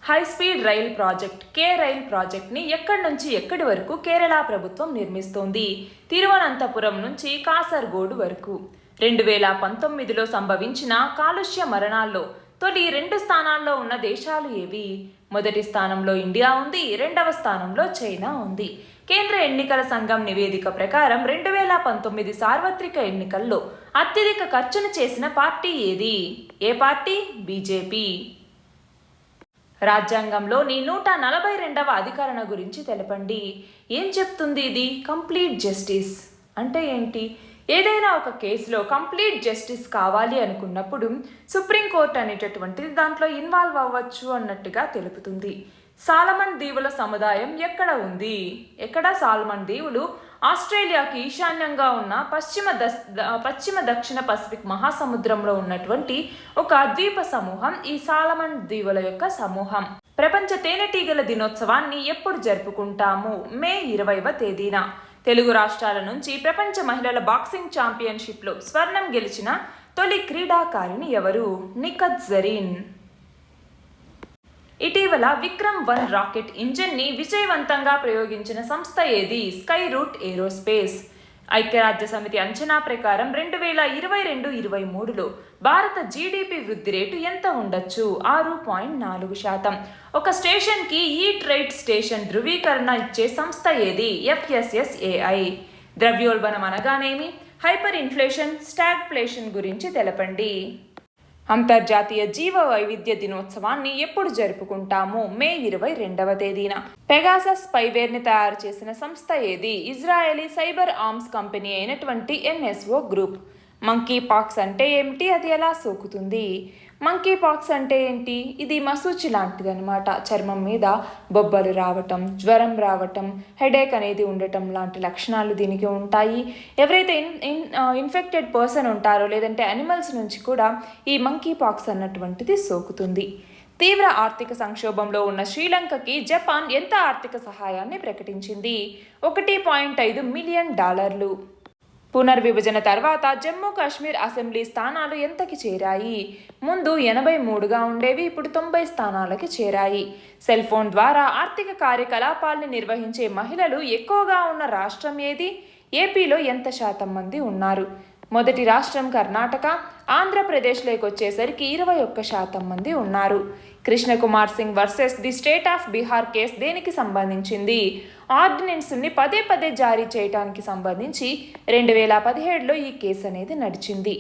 High speed rail project K rail ప్రాజెక్ట్ని ఎక్కడి నుంచి ఎక్కడి వరకు కేరళ ప్రభుత్వం నిర్మిస్తోంది? తిరువనంతపురం నుంచి కాసర్గోడు వరకు. 2019లో సంభవించిన కాలుష్య మరణాల్లో తొలి 2 స్థానాల్లో ఉన్న దేశాలు ఏవి? మొదటి స్థానంలో ఇండియా ఉంది, 2వ స్థానంలో చైనా ఉంది. కేంద్ర ఎన్నికల సంఘం నివేదిక ప్రకారం 2019 సార్వత్రిక ఎన్నికల్లో అత్యధిక ఖర్చును చేసిన పార్టీ ఏది? ఏ పార్టీ? బీజేపీ. రాజ్యాంగంలోని 142వ అధికరణ గురించి తెలపండి. ఏం చెప్తుంది ఇది? కంప్లీట్ జస్టిస్ అంటే ఏంటి? ఏదైనా ఒక కేసులో కంప్లీట్ జస్టిస్ కావాలి అనుకున్నప్పుడు సుప్రీంకోర్టు అనేటటువంటిది దాంట్లో ఇన్వాల్వ్ అవ్వచ్చు అన్నట్టుగా తెలుపుతుంది. సాలమన్ దీవుల సముదాయం ఎక్కడ ఉంది? ఎక్కడ? సాలమన్ దీవులు ఆస్ట్రేలియాకి ఈశాన్యంగా ఉన్న పశ్చిమ దక్షిణ పసిఫిక్ మహాసముద్రంలో ఉన్నటువంటి ఒక ద్వీప సమూహం ఈ సాలమన్ దీవుల యొక్క సమూహం. ప్రపంచ తేనెటీగల దినోత్సవాన్ని ఎప్పుడు జరుపుకుంటాము? మే 20వ తేదీన. తెలుగు రాష్ట్రాల నుంచి ప్రపంచ మహిళల బాక్సింగ్ ఛాంపియన్షిప్లో స్వర్ణం గెలిచిన తొలి క్రీడాకారిణి ఎవరు? నిఖత్ జరీన్. ఇటీవల విక్రమ్-1 రాకెట్ ఇంజిన్ని విజయవంతంగా ప్రయోగించిన సంస్థ ఏది? స్కై రూట్ ఏరోస్పేస్. ఐక్యరాజ్య సమితి అంచనా ప్రకారం 2022-23లో భారత జీడీపీ వృద్ధి రేటు ఎంత ఉండొచ్చు? 6.4%. ఒక స్టేషన్కి ఈట్ రైట్ స్టేషన్ ధృవీకరణ ఇచ్చే సంస్థ ఏది? FSSAI. ద్రవ్యోల్బణం అనగానేమి? హైపర్ ఇన్ఫ్లేషన్, స్టాగ్ఫ్లేషన్ గురించి తెలపండి. అంతర్జాతీయ జీవ వైవిధ్య దినోత్సవాన్ని ఎప్పుడు జరుపుకుంటాము? మే 22వ తేదీన. పెగాసస్ స్పైవేర్ని తయారు చేసిన సంస్థ ఏది? ఇజ్రాయెలీ సైబర్ ఆర్మ్స్ కంపెనీ అయినటువంటి NSO గ్రూప్. మంకీ పాక్స్ అంటే ఏమిటి? అది ఎలా సోకుతుంది? మంకీ పాక్స్ అంటే ఏంటి? ఇది మసూచి లాంటిది అనమాట. చర్మం మీద బొబ్బలు రావటం, జ్వరం రావటం, హెడేక్ అనేది ఉండటం లాంటి లక్షణాలు దీనికి ఉంటాయి. ఎవరైతే ఇన్ఫెక్టెడ్ పర్సన్ ఉంటారో లేదంటే యానిమల్స్ నుంచి కూడా ఈ మంకీ పాక్స్ అన్నటువంటిది సోకుతుంది. తీవ్ర ఆర్థిక సంక్షోభంలో ఉన్న శ్రీలంకకి జపాన్ ఎంత ఆర్థిక సహాయాన్ని ప్రకటించింది? $1.5 మిలియన్. పునర్విభజన తర్వాత జమ్మూ కాశ్మీర్ అసెంబ్లీ స్థానాలు ఎంతకి చేరాయి? ముందు 83గా ఉండేవి, ఇప్పుడు 90 స్థానాలకి చేరాయి. సెల్ ఫోన్ ద్వారా ఆర్థిక కార్యకలాపాల్ని నిర్వహించే మహిళలు ఎక్కువగా ఉన్న రాష్ట్రం ఏది? ఏపీలో ఎంత శాతం మంది ఉన్నారు? మొదటి రాష్ట్రం కర్ణాటక. ఆంధ్రప్రదేశ్లోకి వచ్చేసరికి 21% మంది ఉన్నారు. Krishna Kumar Singh versus the state of Bihar case దేనికి సంబంధించింది? ఆర్డినెన్స్ని పదే జారీ చేయడానికి సంబంధించి 2017లో ఈ కేసు అనేది నడిచింది.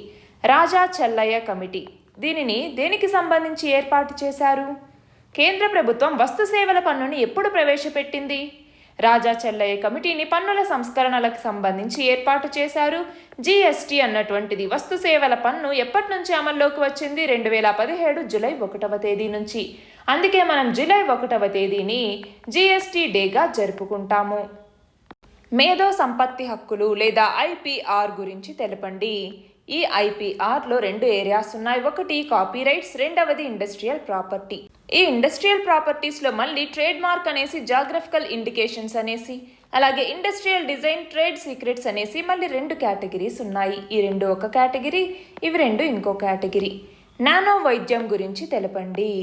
రాజా చెల్లయ్య కమిటీ దీనిని దేనికి సంబంధించి ఏర్పాటు చేశారు? కేంద్ర ప్రభుత్వం వస్తు సేవల పన్నుని ఎప్పుడు ప్రవేశపెట్టింది? రాజా చెల్లయ్య కమిటీని పన్నుల సంస్కరణలకు సంబంధించి ఏర్పాటు చేశారు. జిఎస్టీ అన్నటువంటిది వస్తు సేవల పన్ను ఎప్పటి నుంచి అమల్లోకి వచ్చింది? 2017 జూలై 1వ తేదీ నుంచి. అందుకే మనం జూలై 1వ తేదీని జిఎస్టీ డేగా జరుపుకుంటాము. మేధో సంపత్తి హక్కులు లేదా ఐపీఆర్ గురించి తెలపండి. ఈ ఐపీఆర్లో 2 ఏరియాస్ ఉన్నాయి. ఒకటి కాపీరైట్స్, రెండవది ఇండస్ట్రియల్ ప్రాపర్టీ. ఈ ఇండస్ట్రియల్ ప్రాపర్టీస్లో మళ్ళీ ట్రేడ్ మార్క్ అనేసి, జాగ్రఫికల్ ఇండికేషన్స్ అనేసి, అలాగే ఇండస్ట్రియల్ డిజైన్, ట్రేడ్ సీక్రెట్స్ అనేసి మళ్ళీ 2 కేటగిరీస్ ఉన్నాయి. ఈ 2 ఒక కేటగిరీ, ఇవి 2 ఇంకో కేటగిరీ. నానో వైద్యం గురించి తెలపండి.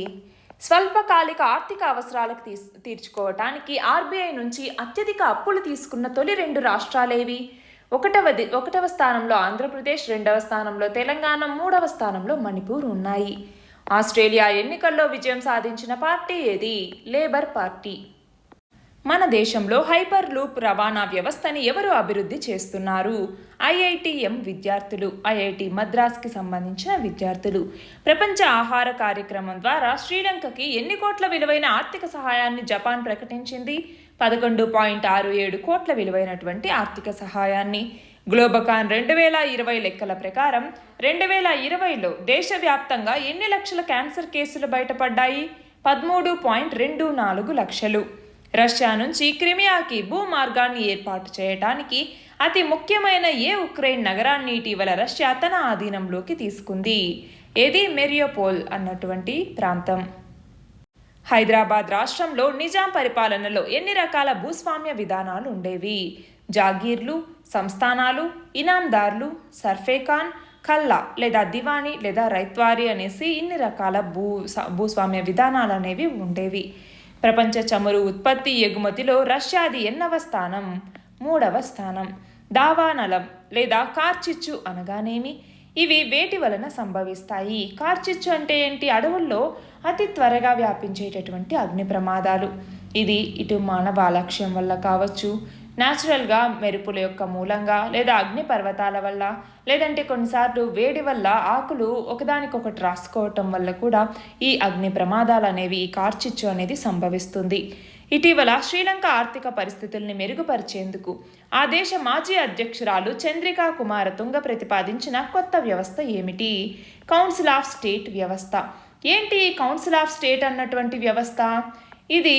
స్వల్పకాలిక ఆర్థిక అవసరాలకు తీర్చుకోవటానికి ఆర్బీఐ నుంచి అత్యధిక అప్పులు తీసుకున్న తొలి 2 రాష్ట్రాలేవి? ఒకటవ స్థానంలో ఆంధ్రప్రదేశ్, 2వ స్థానంలో తెలంగాణ, 3వ స్థానంలో మణిపూర్ ఉన్నాయి. ఆస్ట్రేలియా ఎన్నికల్లో విజయం సాధించిన పార్టీ ఏది? Labour party. మన దేశంలో హైపర్ లూప్ రవాణా వ్యవస్థని ఎవరు అభివృద్ధి చేస్తున్నారు? ఐఐటిఎం విద్యార్థులు, ఐఐటి మద్రాస్కి సంబంధించిన విద్యార్థులు. ప్రపంచ ఆహార కార్యక్రమం ద్వారా శ్రీలంకకి ఎన్ని కోట్ల విలువైన ఆర్థిక సహాయాన్ని జపాన్ ప్రకటించింది? 11.67 కోట్ల విలువైనటువంటి ఆర్థిక సహాయాన్ని. గ్లోబకాన్ 2020 లెక్కల ప్రకారం 2020లో దేశవ్యాప్తంగా ఎన్ని లక్షల క్యాన్సర్ కేసులు బయటపడ్డాయి? 13.24 లక్షలు. రష్యా నుంచి క్రిమియాకి భూమార్గాన్ని ఏర్పాటు చేయడానికి అతి ముఖ్యమైన ఉక్రెయిన్ నగరాన్ని ఇటీవల రష్యా తన ఆధీనంలోకి తీసుకుంది. ఏది? మెరియోపోల్ అన్నటువంటి ప్రాంతం. హైదరాబాద్ రాష్ట్రంలో నిజాం పరిపాలనలో ఎన్ని రకాల భూస్వామ్య విధానాలు ఉండేవి? జాగీర్లు, సంస్థానాలు, ఇనాందార్లు, సర్ఫేఖాన్, కల్లా లేదా దివాణి లేదా రైత్వారి అనేసి ఇన్ని రకాల భూస్వామ్య విధానాలు అనేవి ఉండేవి. ప్రపంచ చమురు ఉత్పత్తి ఎగుమతిలో రష్యాది ఎన్నవ స్థానం? 3వ స్థానం. దావానలం లేదా కార్చిచ్చు అనగానేమి? ఇవి వేటి వలన సంభవిస్తాయి? కార్చిచ్చు అంటే ఏంటి? అడవుల్లో అతి త్వరగా వ్యాపించేటటువంటి అగ్ని ప్రమాదాలు. ఇది ఇటు మానవ అలక్ష్యం వల్ల కావచ్చు, న్యాచురల్గా మెరుపుల యొక్క మూలంగా, లేదా అగ్ని పర్వతాల వల్ల, లేదంటే కొన్నిసార్లు వేడి వల్ల ఆకులు ఒకదానికొకటి రాసుకోవటం వల్ల కూడా ఈ అగ్ని ప్రమాదాలు అనేవి, ఈ కార్చిచ్చు అనేది సంభవిస్తుంది. ఇటీవల శ్రీలంక ఆర్థిక పరిస్థితుల్ని మెరుగుపరిచేందుకు ఆ దేశ మాజీ అధ్యక్షురాలు చంద్రికా కుమారతుంగ ప్రతిపాదించిన కొత్త వ్యవస్థ ఏమిటి? కౌన్సిల్ ఆఫ్ స్టేట్ వ్యవస్థ. ఏంటి కౌన్సిల్ ఆఫ్ స్టేట్ అన్నటువంటి వ్యవస్థ? ఇది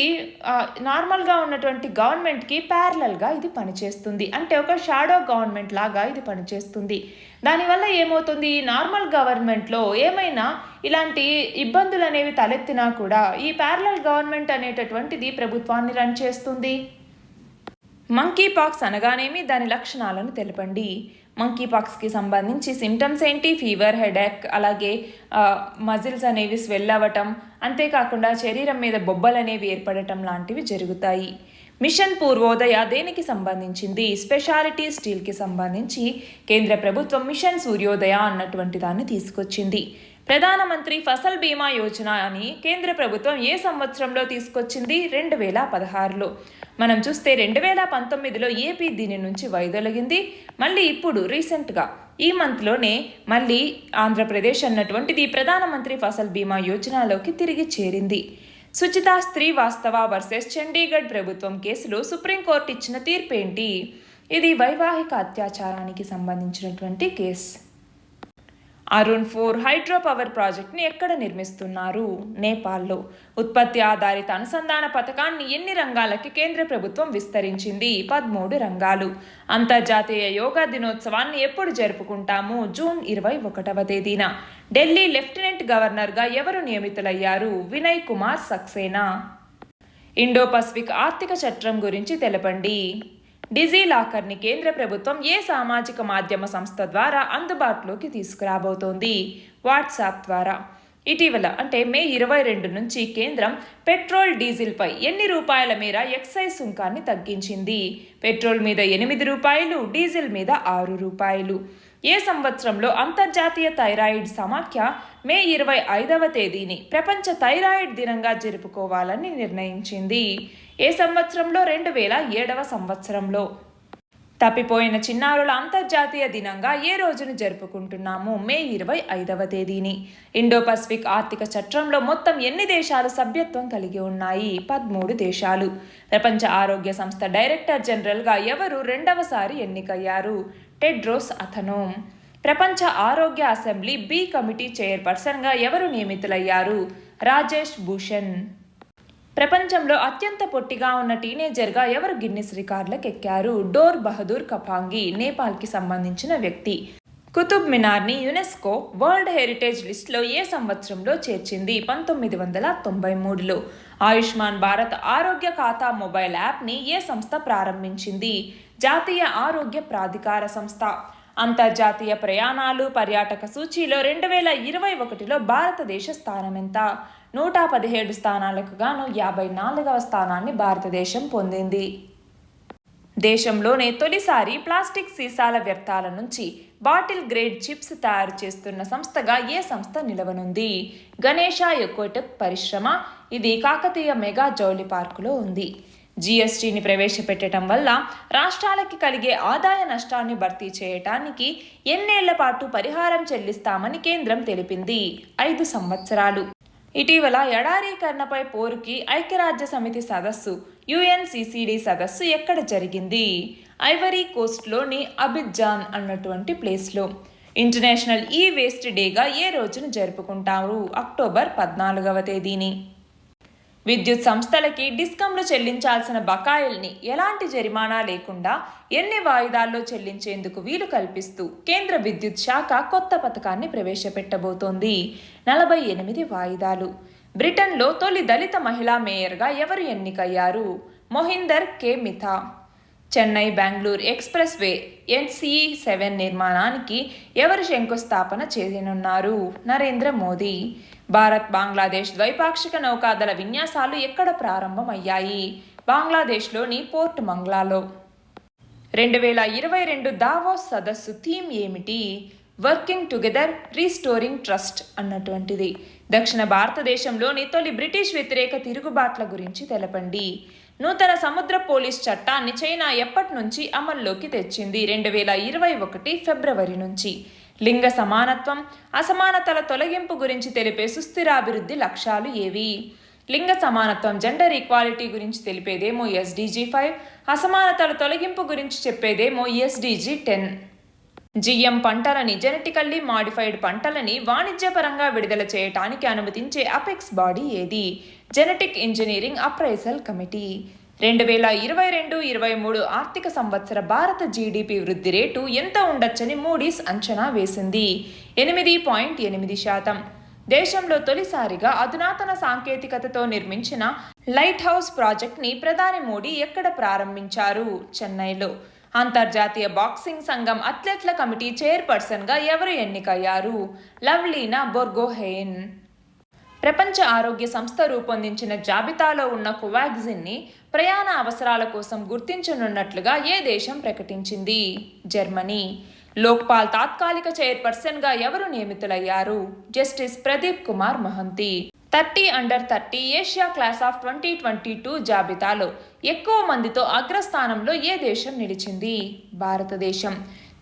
నార్మల్గా ఉన్నటువంటి గవర్నమెంట్కి ప్యారలల్గా ఇది పనిచేస్తుంది. అంటే ఒక షాడో గవర్నమెంట్ లాగా ఇది పనిచేస్తుంది. దానివల్ల ఏమవుతుంది? నార్మల్ గవర్నమెంట్లో ఏమైనా ఇలాంటి ఇబ్బందులు అనేవి తలెత్తినా కూడా ఈ ప్యారలల్ గవర్నమెంట్ అనేటటువంటిది ప్రభుత్వాన్ని రన్ చేస్తుంది. మంకీ పాక్స్ అనగానేమి? దాని లక్షణాలను తెలపండి. మంకీ పాక్స్కి సంబంధించి సిమ్టమ్స్ ఏంటి? ఫీవర్, హెడేక్, అలాగే మజిల్స్ అనేవి స్వెల్ అవ్వటం, అంతేకాకుండా శరీరం మీద బొబ్బలు అనేవి ఏర్పడటం లాంటివి జరుగుతాయి. మిషన్ పూర్వోదయ దేనికి సంబంధించింది? స్పెషాలిటీ స్టీల్కి సంబంధించి కేంద్ర ప్రభుత్వం మిషన్ సూర్యోదయ అన్నటువంటి దాన్ని తీసుకొచ్చింది. ప్రధానమంత్రి ఫసల్ బీమా యోజన అని కేంద్ర ప్రభుత్వం ఏ సంవత్సరంలో తీసుకొచ్చింది? 2016లో. మనం చూస్తే 2019లో ఏపీ దీని నుంచి వైదొలగింది. మళ్ళీ ఇప్పుడు రీసెంట్గా ఈ మంత్లోనే మళ్ళీ ఆంధ్రప్రదేశ్ అన్నటువంటిది ప్రధానమంత్రి ఫసల్ బీమా యోజనలోకి తిరిగి చేరింది. సుచితా శ్రీవాస్తవ వర్సెస్ చండీగఢ్ ప్రభుత్వం కేసులో సుప్రీంకోర్టు ఇచ్చిన తీర్పు ఏంటి? ఇది వైవాహిక అత్యాచారానికి సంబంధించినటువంటి కేసు. అరుణ్ 4 హైడ్రో పవర్ ప్రాజెక్ట్ని ఎక్కడ నిర్మిస్తున్నారు? నేపాల్లో. ఉత్పత్తి ఆధారిత అనుసంధాన పథకాన్ని ఎన్ని రంగాలకి కేంద్ర ప్రభుత్వం విస్తరించింది? 13 రంగాలు. అంతర్జాతీయ యోగా దినోత్సవాన్ని ఎప్పుడు జరుపుకుంటాము? జూన్ 21వ తేదీన. ఢిల్లీ లెఫ్టినెంట్ గవర్నర్గా ఎవరు నియమితులయ్యారు? వినయ్ కుమార్ సక్సేనా. ఇండో పసిఫిక్ ఆర్థిక చట్రం గురించి తెలపండి. డిజిలాకర్ని కేంద్ర ప్రభుత్వం ఏ సామాజిక మాధ్యమ సంస్థ ద్వారా అందుబాటులోకి తీసుకురాబోతోంది? వాట్సాప్ ద్వారా. ఇటీవల అంటే మే 22 నుంచి కేంద్రం పెట్రోల్, డీజిల్పై ఎన్ని రూపాయల మేర ఎక్సైజ్ సుంకాన్ని తగ్గించింది? పెట్రోల్ మీద 8 రూపాయలు, డీజిల్ మీద 6 రూపాయలు. ఏ సంవత్సరంలో అంతర్జాతీయ థైరాయిడ్ సమాఖ్య మే 25వ తేదీని ప్రపంచ థైరాయిడ్ దినంగా జరుపుకోవాలని నిర్ణయించింది? ఏ సంవత్సరంలో? 2007వ సంవత్సరంలో. తప్పిపోయిన చిన్నారుల అంతర్జాతీయ దినంగా ఏ రోజును జరుపుకుంటున్నాము? మే 25వ తేదీని. ఇండో పసిఫిక్ ఆర్థిక చట్రంలో మొత్తం ఎన్ని దేశాలు సభ్యత్వం కలిగి ఉన్నాయి? 13 దేశాలు. ప్రపంచ ఆరోగ్య సంస్థ డైరెక్టర్ జనరల్గా ఎవరు రెండవసారి ఎన్నికయ్యారు? Tedros Adhanom. ప్రపంచ ఆరోగ్య అసెంబ్లీ బి కమిటీ చైర్పర్సన్గా ఎవరు నియమితులయ్యారు? రాజేష్ భూషణ్. ప్రపంచంలో అత్యంత పొట్టిగా ఉన్న టీనేజర్గా ఎవరు గిన్నిస్ రికార్డులకు ఎక్కారు? డోర్ బహదూర్ కపాంగి, నేపాల్కి సంబంధించిన వ్యక్తి. కుతుబ్ మినార్ని యునెస్కో వరల్డ్ హెరిటేజ్ లిస్ట్లో ఏ సంవత్సరంలో చేర్చింది? 1993లో. ఆయుష్మాన్ భారత్ ఆరోగ్య ఖాతా మొబైల్ యాప్ని ఏ సంస్థ ప్రారంభించింది? జాతీయ ఆరోగ్య ప్రాధికార సంస్థ. అంతర్జాతీయ ప్రయాణాలు పర్యాటక సూచీలో 2021లో భారతదేశ స్థానం ఎంత? 117 స్థానాలకు గాను 54వ స్థానాన్ని భారతదేశం పొందింది. దేశంలోనే తొలిసారి ప్లాస్టిక్ సీసాల వ్యర్థాల నుంచి బాటిల్ గ్రేడ్ చిప్స్ తయారు చేస్తున్న సంస్థగా ఏ సంస్థ నిలవనుంది? గణేష ఎకోటెక్ పరిశ్రమ. ఇది కాకతీయ మెగా జౌళి పార్కులో ఉంది. జీఎస్టీని ప్రవేశపెట్టడం వల్ల రాష్ట్రాలకి కలిగే ఆదాయ నష్టాన్ని భర్తీ చేయటానికి ఎన్నేళ్ల పాటు పరిహారం చెల్లిస్తామని కేంద్రం తెలిపింది? 5 సంవత్సరాలు. ఇటీవల ఎడారీకరణపై పోరుకి ఐక్యరాజ్య సమితి సదస్సు UNCCD సదస్సు ఎక్కడ జరిగింది? ఐవరీ కోస్ట్లోని అబిడ్జాన్ అన్నటువంటి ప్లేస్లో. ఇంటర్నేషనల్ ఈ వేస్ట్ డేగా ఏ రోజును జరుపుకుంటారు? అక్టోబర్ 14వ తేదీని. విద్యుత్ సంస్థలకి డిస్కంలు చెల్లించాల్సిన బకాయిల్ని ఎలాంటి జరిమానా లేకుండా ఎన్ని వాయిదాల్లో చెల్లించేందుకు వీలు కల్పిస్తూ కేంద్ర విద్యుత్ శాఖ కొత్త పథకాన్ని ప్రవేశపెట్టబోతోంది. 48 వాయిదాలు. బ్రిటన్లో తొలి దళిత మహిళా మేయర్గా ఎవరు ఎన్నికయ్యారు? Mohinder K Midha. Chennai Bengaluru expressway NC7 నిర్మాణానికి ఎవరు శంకుస్థాపన చేయనున్నారు? నరేంద్ర మోదీ. భారత్ బంగ్లాదేశ్ ద్వైపాక్షిక నౌకాదళ విన్యాసాలు ఎక్కడ ప్రారంభమయ్యాయి? బంగ్లాదేశ్లోని పోర్ట్ మంగ్లాలో. 2022 దావోస్ సదస్సు థీమ్ ఏమిటి? వర్కింగ్ టుగెదర్ రీస్టోరింగ్ ట్రస్ట్ అన్నటువంటిది. దక్షిణ భారతదేశంలోని తొలి బ్రిటిష్ వ్యతిరేక తిరుగుబాట్ల గురించి తెలపండి. నూతన సముద్ర పోలీస్ చట్టాన్ని చైనా ఎప్పటి నుంచి అమల్లోకి తెచ్చింది? 2021 ఫిబ్రవరి నుంచి. లింగ సమానత్వం అసమానతల తొలగింపు గురించి తెలిపే సుస్థిరాభివృద్ధి లక్ష్యాలు ఏవి? లింగ సమానత్వం జెండర్ ఈక్వాలిటీ గురించి తెలిపేదేమో SDG 5, అసమానతల తొలగింపు గురించి చెప్పేదేమో SDG 10. GM పంటలని జెనెటికల్లీ మాడిఫైడ్ పంటలని వాణిజ్యపరంగా విడుదల చేయటానికి అనుమతించే అపెక్స్ బాడీ ఏది? Genetic engineering appraisal committee. 2022-23 ఆర్థిక సంవత్సర భారత GDP వృద్ధి రేటు ఎంత ఉండొచ్చని మూడీస్ అంచనా వేసింది? 8.8%. దేశంలో తొలిసారిగా అధునాతన సాంకేతికతతో నిర్మించిన లైట్ హౌస్ ప్రాజెక్ట్ని ప్రధాని మోడీ ఎక్కడ ప్రారంభించారు? చెన్నైలో. అంతర్జాతీయ బాక్సింగ్ సంఘం అథ్లెట్ల కమిటీ చైర్పర్సన్గా ఎవరు ఎన్నికయ్యారు? లవ్లీనా బొర్గోహెయిన్. ప్రపంచ ఆరోగ్య సంస్థ రూపొందించిన జాబితాలో ఉన్న కోవాక్సిన్ని ప్రయాణ అవసరాల కోసం గుర్తించనున్నట్లుగా ఏ దేశం ప్రకటించింది? జర్మనీ. లోక్పాల్ తాత్కాలిక చైర్పర్సన్గా ఎవరు నియమితులయ్యారు? Justice Pradip Kumar Mohanty. 30 Asia class of 2022 జాబితాలో ఎక్కువ మందితో అగ్రస్థానంలో ఏ దేశం నిలిచింది? భారతదేశం.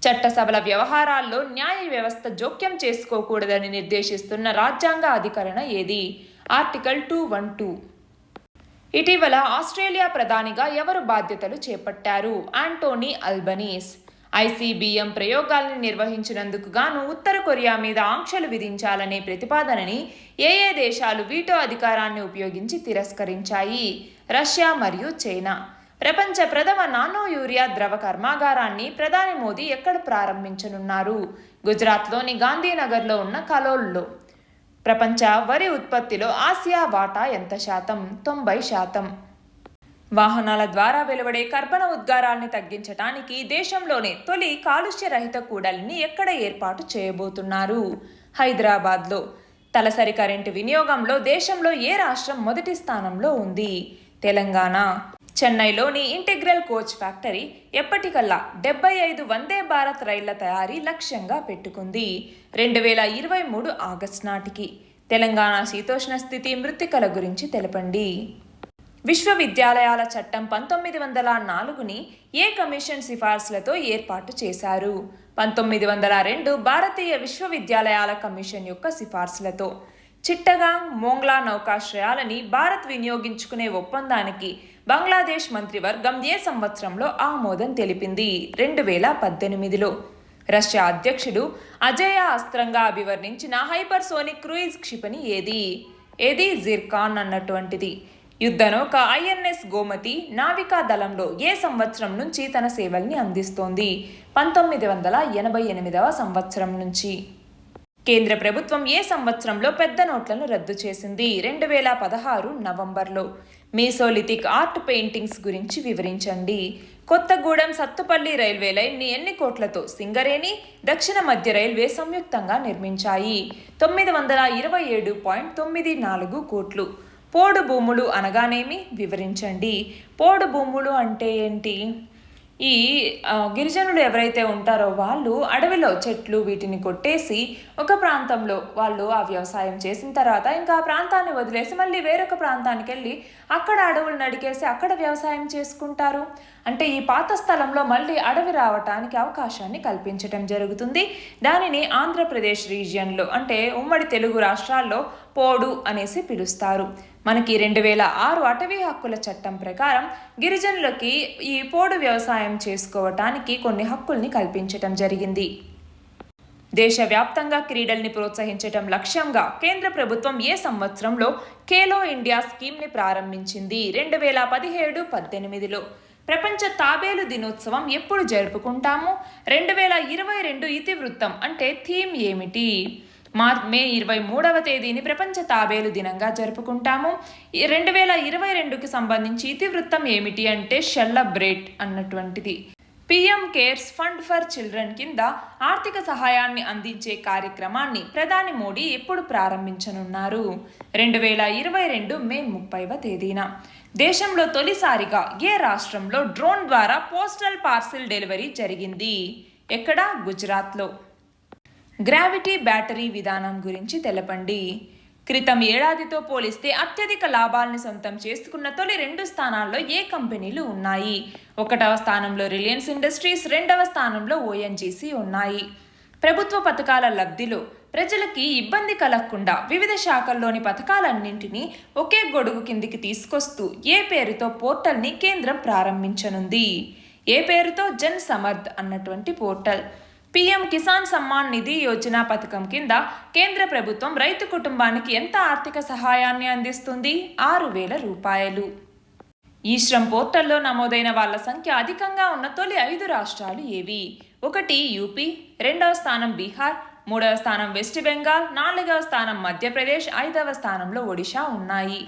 చట్టసభల వ్యవహారాల్లో న్యాయ వ్యవస్థ జోక్యం చేసుకోకూడదని నిర్దేశిస్తున్న రాజ్యాంగ అధికరణ ఏది? ఆర్టికల్ 212. ఇటీవల ఆస్ట్రేలియా ప్రధానిగా ఎవరు బాధ్యతలు చేపట్టారు? Anthony Albanese. ICBM ప్రయోగాల్ని నిర్వహించినందుకు గాను ఉత్తర కొరియా మీద ఆంక్షలు విధించాలనే ప్రతిపాదనని ఏ దేశాలు వీటో అధికారాన్ని ఉపయోగించి తిరస్కరించాయి? రష్యా మరియు చైనా. ప్రపంచ ప్రథమ నానో యూరియా ద్రవ కర్మాగారాన్ని ప్రధాని మోదీ ఎక్కడ ప్రారంభించనున్నారు? గుజరాత్లోని గాంధీనగర్లో ఉన్న కలోల్లో. ప్రపంచ వరి ఉత్పత్తిలో ఆసియా వాటా ఎంత శాతం? 90%. వాహనాల ద్వారా వెలువడే కర్బన ఉద్గారాల్ని తగ్గించటానికి దేశంలోనే తొలి కాలుష్య రహిత కూడలిని ఎక్కడ ఏర్పాటు చేయబోతున్నారు? హైదరాబాద్లో. తలసరి కరెంటు వినియోగంలో దేశంలో ఏ రాష్ట్రం మొదటి స్థానంలో ఉంది? తెలంగాణ. చెన్నైలోని integral coach factory ఎప్పటికల్లా 75 Vande Bharat రైళ్ల తయారీ లక్ష్యంగా పెట్టుకుంది. 2023 ఆగస్టు నాటికి. తెలంగాణ శీతోష్ణ స్థితి మృత్తికల గురించి తెలపండి. విశ్వవిద్యాలయాల చట్టం 1904ని ఏ కమిషన్ సిఫార్సులతో ఏర్పాటు చేశారు? 1902 భారతీయ విశ్వవిద్యాలయాల కమిషన్ యొక్క సిఫార్సులతో. చిట్టగాంగ్, మోంగ్లా నౌకాశ్రయాలని భారత్ వినియోగించుకునే ఒప్పందానికి బంగ్లాదేశ్ మంత్రివర్గం ఏ సంవత్సరంలో ఆమోదం తెలిపింది? 2018లో. రష్యా అధ్యక్షుడు అజేయ అస్త్రంగా అభివర్ణించిన హైపర్సోనిక్ క్రూయిజ్ క్షిపణి ఏది జిర్కాన్ అన్నటువంటిది. యుద్ధనౌక INS గోమతి నావికా దళంలో ఏ సంవత్సరం నుంచి తన సేవల్ని అందిస్తోంది? 1988వ సంవత్సరం నుంచి. కేంద్ర ప్రభుత్వం ఏ సంవత్సరంలో పెద్ద నోట్లను రద్దు చేసింది? 2016 నవంబర్లో. మీసోలిథిక్ ఆర్ట్ పెయింటింగ్స్ గురించి వివరించండి. కొత్తగూడెం సత్తుపల్లి రైల్వే లైన్ని ఎన్ని కోట్లతో సింగరేణి, దక్షిణ మధ్య రైల్వే సంయుక్తంగా నిర్మించాయి? 927.94 కోట్లు. పోడు భూములు అనగానేమి? వివరించండి. పోడు భూములు అంటే ఏంటి? ఈ గిరిజనులు ఎవరైతే ఉంటారో వాళ్ళు అడవిలో చెట్లు వీటిని కొట్టేసి ఒక ప్రాంతంలో వాళ్ళు ఆ వ్యవసాయం చేసిన తర్వాత ఇంకా ఆ ప్రాంతాన్ని వదిలేసి మళ్ళీ వేరొక ప్రాంతానికి వెళ్ళి అక్కడ అడవులు నడికేసి అక్కడ వ్యవసాయం చేసుకుంటారు. అంటే ఈ పాత స్థలంలో మళ్ళీ అడవి రావటానికి అవకాశాన్ని కల్పించటం జరుగుతుంది. దానిని ఆంధ్రప్రదేశ్ రీజియన్లో అంటే ఉమ్మడి తెలుగు రాష్ట్రాల్లో పోడు అనేసి పిలుస్తారు. మనకి 2006 అటవీ హక్కుల చట్టం ప్రకారం గిరిజనులకి ఈ పోడు వ్యవసాయం చేసుకోవటానికి కొన్ని హక్కుల్ని కల్పించటం జరిగింది. దేశవ్యాప్తంగా క్రీడల్ని ప్రోత్సహించటం లక్ష్యంగా కేంద్ర ప్రభుత్వం ఏ సంవత్సరంలో ఖేలో ఇండియా స్కీమ్ని ప్రారంభించింది? 2017-18లో. ప్రపంచ తాబేలు దినోత్సవం ఎప్పుడు జరుపుకుంటాము? 2022 ఇతివృత్తం అంటే థీమ్ ఏమిటి? మే 23వ తేదీని ప్రపంచ తాబేలు దినంగా జరుపుకుంటాము. 2022కి సంబంధించి ఇతివృత్తం ఏమిటి అంటే సెలబ్రేట్ అన్నటువంటిది. PM cares fund for children కింద ఆర్థిక సహాయాన్ని అందించే కార్యక్రమాన్ని ప్రధాని మోడీ ఎప్పుడు ప్రారంభించనున్నారు? 2022 మే 30వ తేదీన. దేశంలో తొలిసారిగా ఏ రాష్ట్రంలో డ్రోన్ ద్వారా పోస్టల్ పార్సిల్ డెలివరీ జరిగింది? ఎక్కడ? గుజరాత్లో. గ్రావిటీ బ్యాటరీ విధానం గురించి తెలపండి. క్రితం ఏడాదితో పోలిస్తే అత్యధిక లాభాల్ని సొంతం చేసుకున్న తొలి 2 స్థానాల్లో ఏ కంపెనీలు ఉన్నాయి? 1వ స్థానంలో రిలయన్స్ ఇండస్ట్రీస్, 2వ స్థానంలో ONGC ఉన్నాయి. ప్రభుత్వ పథకాల లబ్ధిలో ప్రజలకి ఇబ్బంది కలగకుండా వివిధ శాఖల్లోని పథకాలన్నింటినీ ఒకే గొడుగు కిందికి తీసుకొస్తూ ఏ పేరుతో పోర్టల్ని కేంద్రం ప్రారంభించనుంది? ఏ పేరుతో? జన్ సమర్థ్ అన్నటువంటి పోర్టల్. PM కిసాన్ సమ్మాన్ నిధి యోజన పథకం కింద కేంద్ర ప్రభుత్వం రైతు కుటుంబానికి ఎంత ఆర్థిక సహాయాన్ని అందిస్తుంది? 6,000 రూపాయలు. ఈ శ్రమ్ పోర్టల్లో నమోదైన వాళ్ళ సంఖ్య అధికంగా ఉన్న తొలి 5 రాష్ట్రాలు ఏవి? 1 యూపీ, 2వ స్థానం బీహార్, 3వ స్థానం వెస్ట్ బెంగాల్, 4వ స్థానం మధ్యప్రదేశ్, 5వ స్థానంలో ఒడిషా ఉన్నాయి.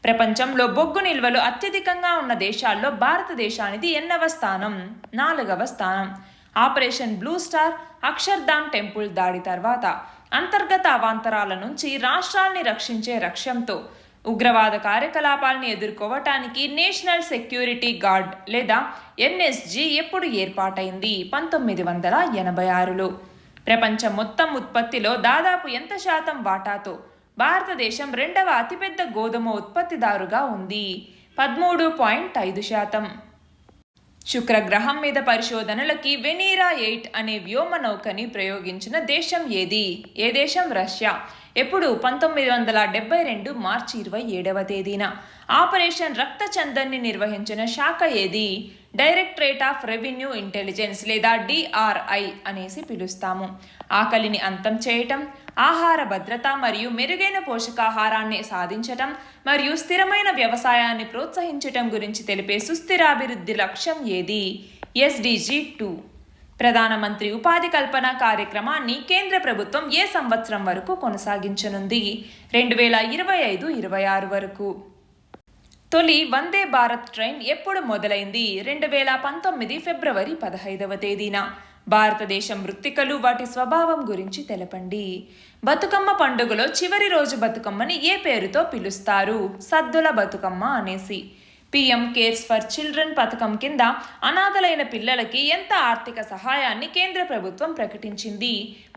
ప్రపంచంలో బొగ్గు నిల్వలు అత్యధికంగా ఉన్న దేశాల్లో భారతదేశానిది ఎన్నవ స్థానం? 4వ స్థానం. Operation blue star, Akshardham temple దాడి తర్వాత అంతర్గత అవాంతరాల నుంచి రాష్ట్రాల్ని రక్షించే లక్ష్యంతో ఉగ్రవాద కార్యకలాపాల్ని ఎదుర్కోవటానికి నేషనల్ సెక్యూరిటీ గార్డ్ లేదా NSG ఎప్పుడు ఏర్పాటైంది? 1986లో. ప్రపంచం మొత్తం ఉత్పత్తిలో దాదాపు ఎంత శాతం వాటాతో భారతదేశం 2వ అతిపెద్ద గోధుమ ఉత్పత్తిదారుగా ఉంది? 13.5%. శుక్రగ్రహం మీద పరిశోధనలకి వెనీరా 8 అనే వ్యోమ నౌకని ప్రయోగించిన దేశం ఏది? ఏ దేశం? రష్యా. ఎప్పుడు? 1972 మార్చి 27వ తేదీన. ఆపరేషన్ రక్తచందన్ని నిర్వహించిన శాఖ ఏది? డైరెక్టరేట్ ఆఫ్ రెవెన్యూ ఇంటెలిజెన్స్ లేదా DRI అనేసి పిలుస్తాము. ఆకలిని అంతం చేయటం, ఆహార భద్రత మరియు మెరుగైన పోషకాహారాన్ని సాధించటం మరియు స్థిరమైన వ్యవసాయాన్ని ప్రోత్సహించటం గురించి తెలిపే సుస్థిరాభివృద్ధి లక్ష్యం ఏది? SDG 2. ప్రధానమంత్రి ఉపాధి కల్పన కార్యక్రమాన్ని కేంద్ర ప్రభుత్వం ఏ సంవత్సరం వరకు కొనసాగించనుంది? 2025-26 వరకు. తొలి వందే భారత్ ట్రైన్ ఎప్పుడు మొదలైంది? 2019 ఫిబ్రవరి 15వ తేదీన. భారతదేశం మృత్తికలు వాటి స్వభావం గురించి తెలపండి. బతుకమ్మ పండుగలో చివరి రోజు బతుకమ్మని ఏ పేరుతో పిలుస్తారు? సద్దుల బతుకమ్మ అనేసి. PM కేర్స్ ఫర్ చిల్డ్రన్ పథకం కింద అనాథలైన పిల్లలకి ఎంత ఆర్థిక సహాయాన్ని కేంద్ర ప్రభుత్వం ప్రకటించింది?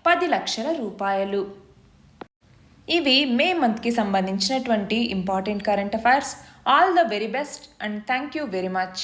10 లక్షల రూపాయలు. ఇవి మే మంత్కి సంబంధించినటువంటి important current affairs. All the very best and thank you very much.